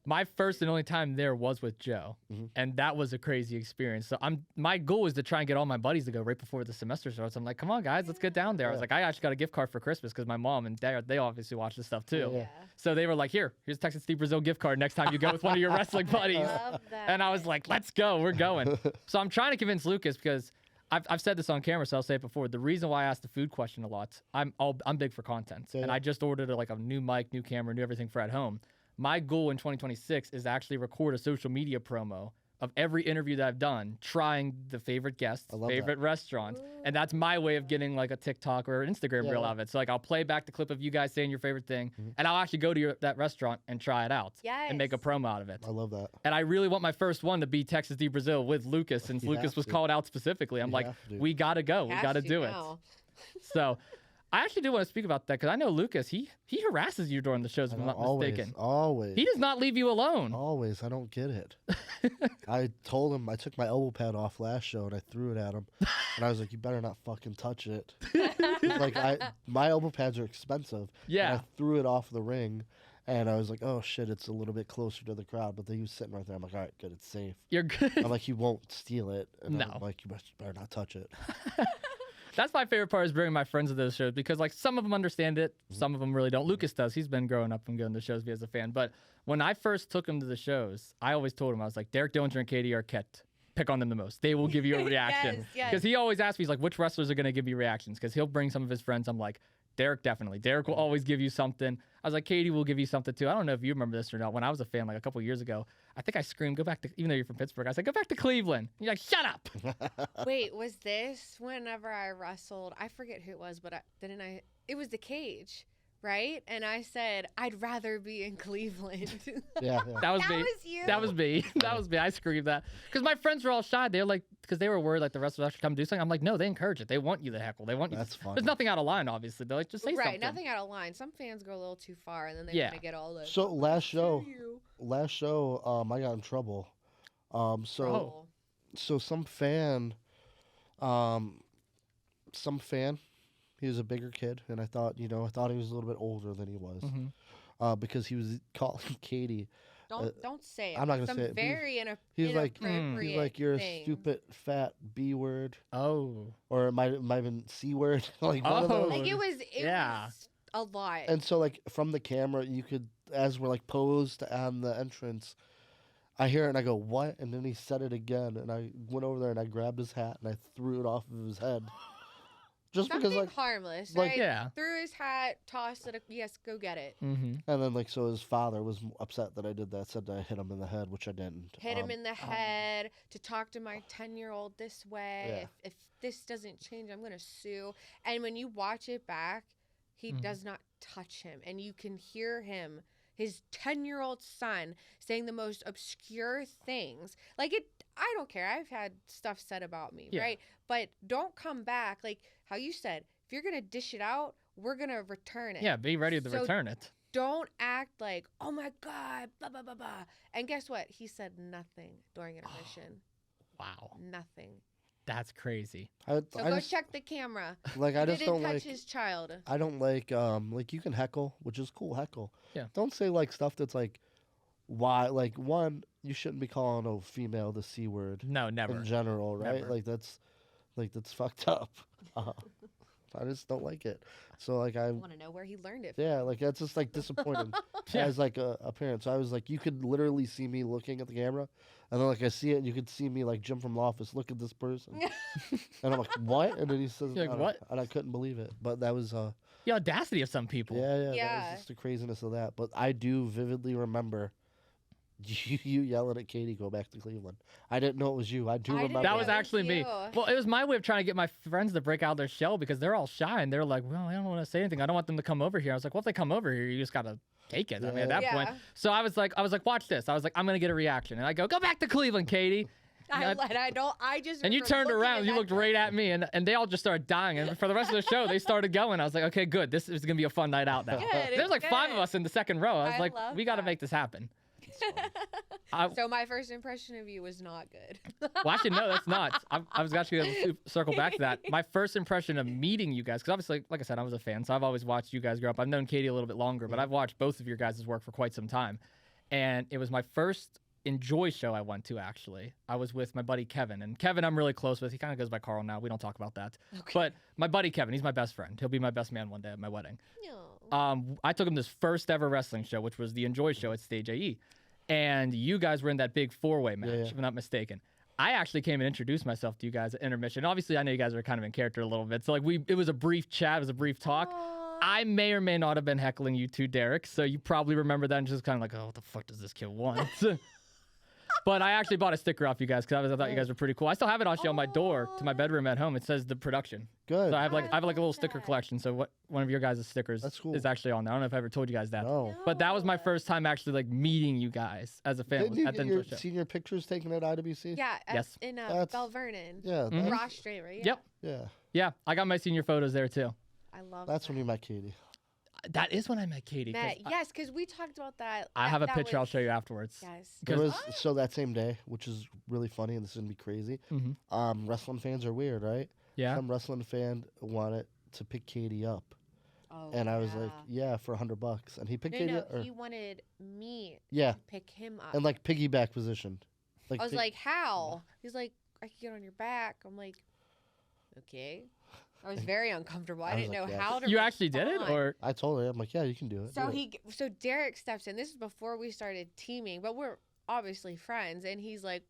Speaker 1: My first and only time there was with Joe,
Speaker 3: Mhm.
Speaker 1: and that was a crazy experience. So my goal was to try and get all my buddies to go right before the semester starts. I'm like, come on, guys, let's get down there. I was
Speaker 3: Yeah.
Speaker 1: like, I actually got a gift card for Christmas because my mom and dad, they obviously watch this stuff too.
Speaker 3: Yeah.
Speaker 1: So they were like, here's Texas Steve Brazil gift card next time you go with one of your wrestling buddies.
Speaker 2: Love that.
Speaker 1: And I was like, let's go, we're going. So I'm trying to convince Lucas because I've said this on camera, so I'll say it before. The reason why I asked the food question a lot, I'm big for content,
Speaker 3: Yeah,
Speaker 1: and
Speaker 3: yeah.
Speaker 1: I just ordered a new mic, new camera, new everything for at home. My goal in 2026 is to actually record a social media promo of every interview that I've done, trying the favorite guest, favorite restaurant. And that's my way of getting like a TikTok or an Instagram reel out of it. So like I'll play back the clip of you guys saying your favorite thing, and I'll actually go to that restaurant and try it out and make a promo out of it.
Speaker 3: I love that.
Speaker 1: And I really want my first one to be Texas de Brazil with Lucas, since Lucas was called out specifically. I'm like, we got to go. We got to do it. So I actually do want to speak about that because I know Lucas, he harasses you during the shows, if I'm not mistaken.
Speaker 3: Always.
Speaker 1: He does not leave you alone.
Speaker 3: Always. I don't get it. I told him I took my elbow pad off last show and I threw it at him. And I was like, you better not fucking touch it. Like, my elbow pads are expensive.
Speaker 1: Yeah.
Speaker 3: And I threw it off the ring. And I was like, oh, shit, it's a little bit closer to the crowd. But then he was sitting right there. I'm like, all right, good, it's safe.
Speaker 1: You're good.
Speaker 3: I'm like, you won't steal it. And
Speaker 1: No.
Speaker 3: I'm like, you better not touch it.
Speaker 1: That's my favorite part, is bringing my friends to those shows, because like some of them understand it, some of them really don't. Lucas does. He's been growing up and going to shows as a fan. But when I first took him to the shows, I always told him, I was like, Derek Dillinger and Katie Arquette, pick on them the most. They will give you a reaction. Because he always asks me, he's like, which wrestlers are going to give you reactions? Because he'll bring some of his friends. I'm like, Derek, definitely. Derek will always give you something. I was like, Katie will give you something too. I don't know if you remember this or not. When I was a fan, like a couple years ago, I think I screamed, go back to, even though you're from Pittsburgh, I said, go back to Cleveland. You're like, shut up.
Speaker 2: Wait, was this whenever I wrestled? I forget who it was, but it was the cage, right? And I said, I'd rather be in Cleveland.
Speaker 3: Yeah.
Speaker 1: That was me.
Speaker 2: Was you.
Speaker 1: That was me. That was me. I screamed that. Because my friends were all shy. They were like, because they were worried like the wrestlers actually come do something. I'm like, no, they encourage it. They want you to heckle. They want you.
Speaker 3: That's fun.
Speaker 1: There's nothing out of line, obviously. They're like, just say something.
Speaker 2: Right, nothing out of line. Some fans go a little too far, and then they want to get all the.
Speaker 3: So last show, I got in trouble. So some fan, he was a bigger kid, and I thought he was a little bit older than he was, because he was calling Katie.
Speaker 2: Don't say it.
Speaker 3: I'm not gonna
Speaker 2: Some
Speaker 3: say it.
Speaker 2: Very
Speaker 3: He's like, you're
Speaker 2: thing.
Speaker 3: a stupid fat B word.
Speaker 1: Oh.
Speaker 3: Or it might have been C word. Like one of those.
Speaker 2: Like it was a lot.
Speaker 3: And so like from the camera, you could, as we're like posed on the entrance, I hear it and I go, what? And then he said it again, and I went over there and I grabbed his hat and I threw it off of his head. Just
Speaker 2: Something
Speaker 3: because, like,
Speaker 2: harmless,
Speaker 3: like,
Speaker 2: right?
Speaker 1: yeah.
Speaker 2: Threw his hat, tossed it. Yes, go get it.
Speaker 1: Mm-hmm.
Speaker 3: And then, like, so his father was upset that I did that. Said that I hit him in the head, which I didn't.
Speaker 2: Hit him in the head. To talk to my 10-year-old this way.
Speaker 3: Yeah.
Speaker 2: If this doesn't change, I'm gonna sue. And when you watch it back, he does not touch him, and you can hear him, his 10-year-old son, saying the most obscure things. Like it. I don't care. I've had stuff said about me, right? But don't come back. Like how you said, if you're going to dish it out, we're going to return it.
Speaker 1: Yeah, be ready to return it.
Speaker 2: Don't act like, oh my God, blah, blah, blah, blah. And guess what? He said nothing during intermission.
Speaker 1: Wow.
Speaker 2: Nothing.
Speaker 1: That's crazy.
Speaker 2: So go check the camera.
Speaker 3: Like I just don't
Speaker 2: touch
Speaker 3: like
Speaker 2: his child.
Speaker 3: I don't like you can heckle, which is cool, heckle.
Speaker 1: Yeah.
Speaker 3: Don't say like stuff that's like, why, like, one, you shouldn't be calling a female the C word.
Speaker 1: No, never.
Speaker 3: In general, right?
Speaker 1: Never.
Speaker 3: Like that's fucked up. I just don't like it. So like I
Speaker 2: want to know where he learned it.
Speaker 3: Yeah, like that's just like disappointing as like a parent. So I was like, you could literally see me looking at the camera, and then like I see it, and you could see me like Jim from The Office, look at this person, and I'm like, what? And then he says,
Speaker 1: You're like, what?
Speaker 3: And I couldn't believe it. But that was
Speaker 1: the audacity of some people.
Speaker 3: yeah. That was just the craziness of that. But I do vividly remember you yelling at Katie, go back to Cleveland. I didn't know it was you. I do remember.
Speaker 1: That was actually me. Well, it was my way of trying to get my friends to break out their shell, because they're all shy and they're like, well, I don't want to say anything. I don't want them to come over here. I was like, well, if they come over here, you just got to take it. I mean, at that point. So I was like, watch this. I was like, I'm going to get a reaction. And I go back to Cleveland, Katie. And you turned around, you looked right at me, and they all just started dying. And for the rest of the show, they started going. I was like, okay, good. This is going to be a fun night out now. There's like 5 of us in the second row. I was like, we got to make this happen.
Speaker 2: So my first impression of you was not good.
Speaker 1: Well, actually, no, that's not. I was actually going to circle back to that. My first impression of meeting you guys, because obviously, like I said, I was a fan, so I've always watched you guys grow up. I've known Katie a little bit longer, but I've watched both of your guys' work for quite some time. And it was my first Enjoy show I went to, actually. I was with my buddy Kevin. And Kevin I'm really close with. He kind of goes by Carl now. We don't talk about that. Okay. But my buddy Kevin, he's my best friend. He'll be my best man one day at my wedding. No. I took him this first ever wrestling show, which was the Enjoy show at Stage AE. And you guys were in that big 4-way match, if I'm not mistaken. I actually came and introduced myself to you guys at intermission. Obviously, I know you guys are kind of in character a little bit. So like it was a brief chat, it was a brief talk. I may or may not have been heckling you too, Derek. So you probably remember that and just kind of like, oh, what the fuck does this kid want? But I actually bought a sticker off you guys because I thought you guys were pretty cool. I still have it actually on my door to my bedroom at home. It says the production.
Speaker 3: Good.
Speaker 1: So I have like a little
Speaker 2: love
Speaker 1: sticker
Speaker 2: that.
Speaker 1: collection. So one of your guys' stickers
Speaker 3: That's cool.
Speaker 1: is actually on there. I don't know if I ever told you guys that.
Speaker 3: No.
Speaker 1: But that was my first time actually like meeting you guys as a family
Speaker 3: Didn't you
Speaker 1: at the
Speaker 3: get your
Speaker 1: intro show.
Speaker 3: senior pictures taken at IWC?
Speaker 2: Yeah,
Speaker 1: Yes.
Speaker 2: in
Speaker 3: That's-
Speaker 2: Bell Vernon.
Speaker 3: Yeah.
Speaker 1: Mhm.
Speaker 2: Ross Strait, right? Yeah.
Speaker 1: Yep.
Speaker 3: Yeah.
Speaker 1: Yeah, I got my senior photos there too.
Speaker 2: I love
Speaker 3: That's
Speaker 2: that.
Speaker 3: when you met Katie.
Speaker 1: That is when I met Katie. 'cause
Speaker 2: Matt, yes, because we talked about that.
Speaker 1: I have a
Speaker 2: that
Speaker 1: picture I'll
Speaker 2: was-
Speaker 1: show you afterwards.
Speaker 2: Yes.
Speaker 3: There
Speaker 1: Because-
Speaker 3: was so that same day, which is really funny, and this is gonna be crazy.
Speaker 1: Mhm.
Speaker 3: Wrestling fans are weird, right?
Speaker 1: Yeah.
Speaker 3: Some wrestling fan wanted to pick Katie up,
Speaker 2: Oh,
Speaker 3: and I was like, "Yeah, for $100," and he picked Katie
Speaker 2: no,
Speaker 3: up. Or,
Speaker 2: he wanted me
Speaker 3: yeah,
Speaker 2: to pick him up.
Speaker 3: and like piggyback position.
Speaker 2: I was
Speaker 3: pick-
Speaker 2: like, how? He's like, I can get on your back. I'm like, okay. I was very uncomfortable. I
Speaker 3: I was
Speaker 2: didn't know
Speaker 3: like, yes.
Speaker 2: how to.
Speaker 1: You actually did it,
Speaker 2: respond.
Speaker 1: or
Speaker 3: I told her, I'm like, "Yeah, you can do it."
Speaker 2: So
Speaker 3: do it."
Speaker 2: so Derek steps in. This is before we started teaming, but we're obviously friends. And he's like,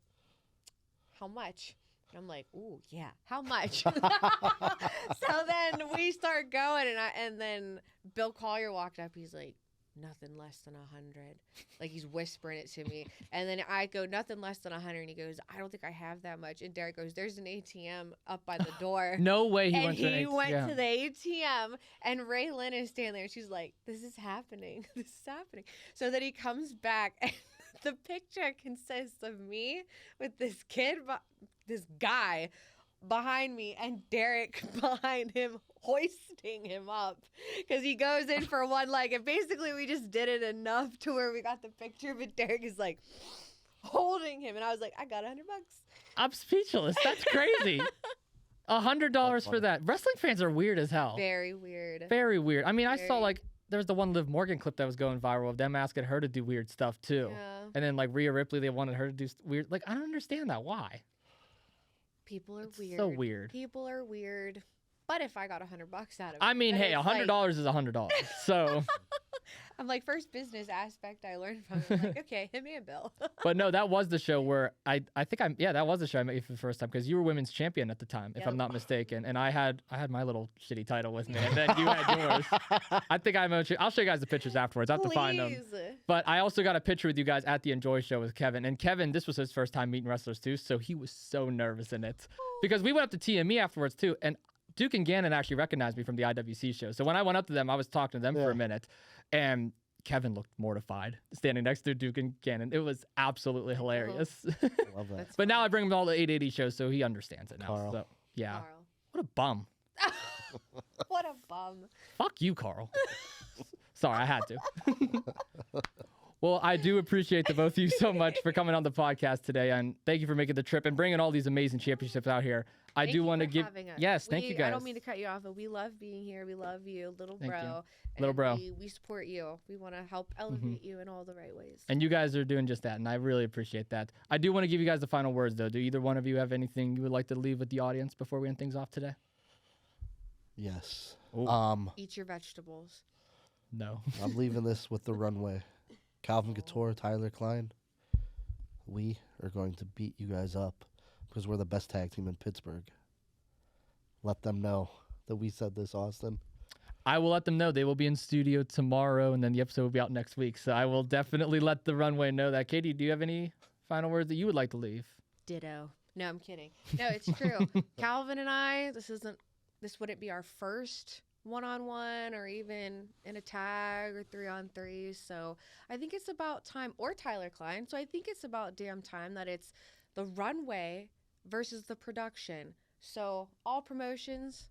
Speaker 2: "How much?" And I'm like, "Ooh, yeah, how much?" So then we start going, and then Bill Collier walked up. He's like, "Nothing less than 100." Like he's whispering it to me, and then I go, "Nothing less than 100." And he goes, "I don't think I have that much." And Derek goes, "There's an ATM up by the door."
Speaker 1: no way he
Speaker 2: And
Speaker 1: went to
Speaker 2: he
Speaker 1: an
Speaker 2: went
Speaker 1: ATM.
Speaker 2: to the ATM, and Ray Lynn is standing there. And she's like, "This is happening. This is happening." So then he comes back, and the picture consists of me with this this guy behind me, and Derek behind him, hoisting him up because he goes in for one leg. And basically, we just did it enough to where we got the picture, but Derek is like holding him, and I was like, "I got $100."
Speaker 1: I'm speechless. That's crazy. $100 for
Speaker 3: funny.
Speaker 1: that. Wrestling fans are weird as hell.
Speaker 2: Very weird.
Speaker 1: Very weird. I mean, I saw
Speaker 2: Very.
Speaker 1: like there's the one Liv Morgan clip that was going viral of them asking her to do weird stuff too.
Speaker 2: Yeah.
Speaker 1: And then like Rhea Ripley, they wanted her to do weird. Like I don't understand that. Why?
Speaker 2: People are
Speaker 1: It's
Speaker 2: weird.
Speaker 1: so weird.
Speaker 2: People are weird. But if I got $100 out of it,
Speaker 1: I mean,
Speaker 2: then
Speaker 1: hey,
Speaker 2: it's
Speaker 1: $100 is $100. So,
Speaker 2: I'm like, first business aspect I learned from it. I'm like, okay, hit me a bill.
Speaker 1: but no, that was the show where I think that was the show I met you for the first time because you were women's champion at the time, if I'm
Speaker 2: Yep.
Speaker 1: not mistaken, and I had my little shitty title with me, and then you had yours. I think I'll show you guys the pictures afterwards. I have to find them.
Speaker 2: Please.
Speaker 1: But I also got a picture with you guys at the Enjoy show with Kevin. And Kevin, this was his first time meeting wrestlers too, so he was so nervous in it. Because we went up to TME afterwards too, and Duke and Gannon actually recognized me from the IWC show. So when I went up to them, I was talking to them for a minute, and Kevin looked mortified standing next to Duke and Gannon. It was absolutely hilarious.
Speaker 3: I love that.
Speaker 2: That's
Speaker 1: But now I bring him to all the 880 shows, so he understands it now.
Speaker 3: Carl.
Speaker 1: So yeah,
Speaker 2: Carl.
Speaker 1: what a bum.
Speaker 2: What a bum.
Speaker 1: Fuck you, Carl. Sorry, I had to. Well, I do appreciate the both of you so much for coming on the podcast today, and thank you for making the trip and bringing all these amazing championships out here. I
Speaker 2: Thank
Speaker 1: do
Speaker 2: you
Speaker 1: want to
Speaker 2: for
Speaker 1: give
Speaker 2: having us.
Speaker 1: yes, thank you guys.
Speaker 2: I don't mean to cut you off, but we love being here. We love you, little
Speaker 1: Thank you.
Speaker 2: bro.
Speaker 1: Little
Speaker 2: and
Speaker 1: bro.
Speaker 2: We support you. We want to help elevate you in all the right ways.
Speaker 1: And you guys are doing just that, and I really appreciate that. I do want to give you guys the final words, though. Do either one of you have anything you would like to leave with the audience before we end things off today?
Speaker 3: Yes.
Speaker 1: Ooh.
Speaker 2: Eat your vegetables.
Speaker 1: No.
Speaker 3: I'm leaving this with the runway. Calvin Couture, Tyler Klein. We are going to beat you guys up because we're the best tag team in Pittsburgh. Let them know that we said this, Austin.
Speaker 1: I will let them know. They will be in studio tomorrow, and then the episode will be out next week. So I will definitely let the runway know that. Katie, do you have any final words that you would like to leave?
Speaker 2: Ditto. No, I'm kidding. No, it's true. Calvin and I, this wouldn't be our first one-on-one or even in a tag or 3-on-3. So I think it's about time, or Tyler Klein. So I think it's about damn time that it's the runway versus the production. So all promotions,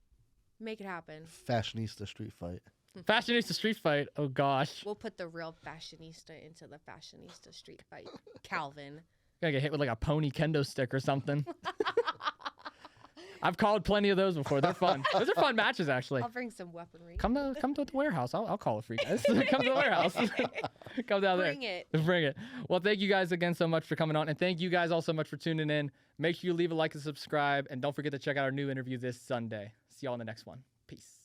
Speaker 2: make it happen.
Speaker 3: Fashionista street fight.
Speaker 1: Fashionista street fight. Oh, gosh.
Speaker 2: We'll put the real fashionista into the fashionista street fight. Calvin.
Speaker 1: Gonna get hit with like a pony kendo stick or something. I've called plenty of those before. They're fun. Those are fun matches, actually.
Speaker 2: I'll bring some weaponry.
Speaker 1: Come to the warehouse. I'll call it for you guys. Come to the warehouse. Come down
Speaker 2: Bring
Speaker 1: there.
Speaker 2: it.
Speaker 1: Bring it. Well, thank you guys again so much for coming on, and thank you guys all so much for tuning in. Make sure you leave a like and subscribe, and don't forget to check out our new interview this Sunday. See you all in the next one. Peace.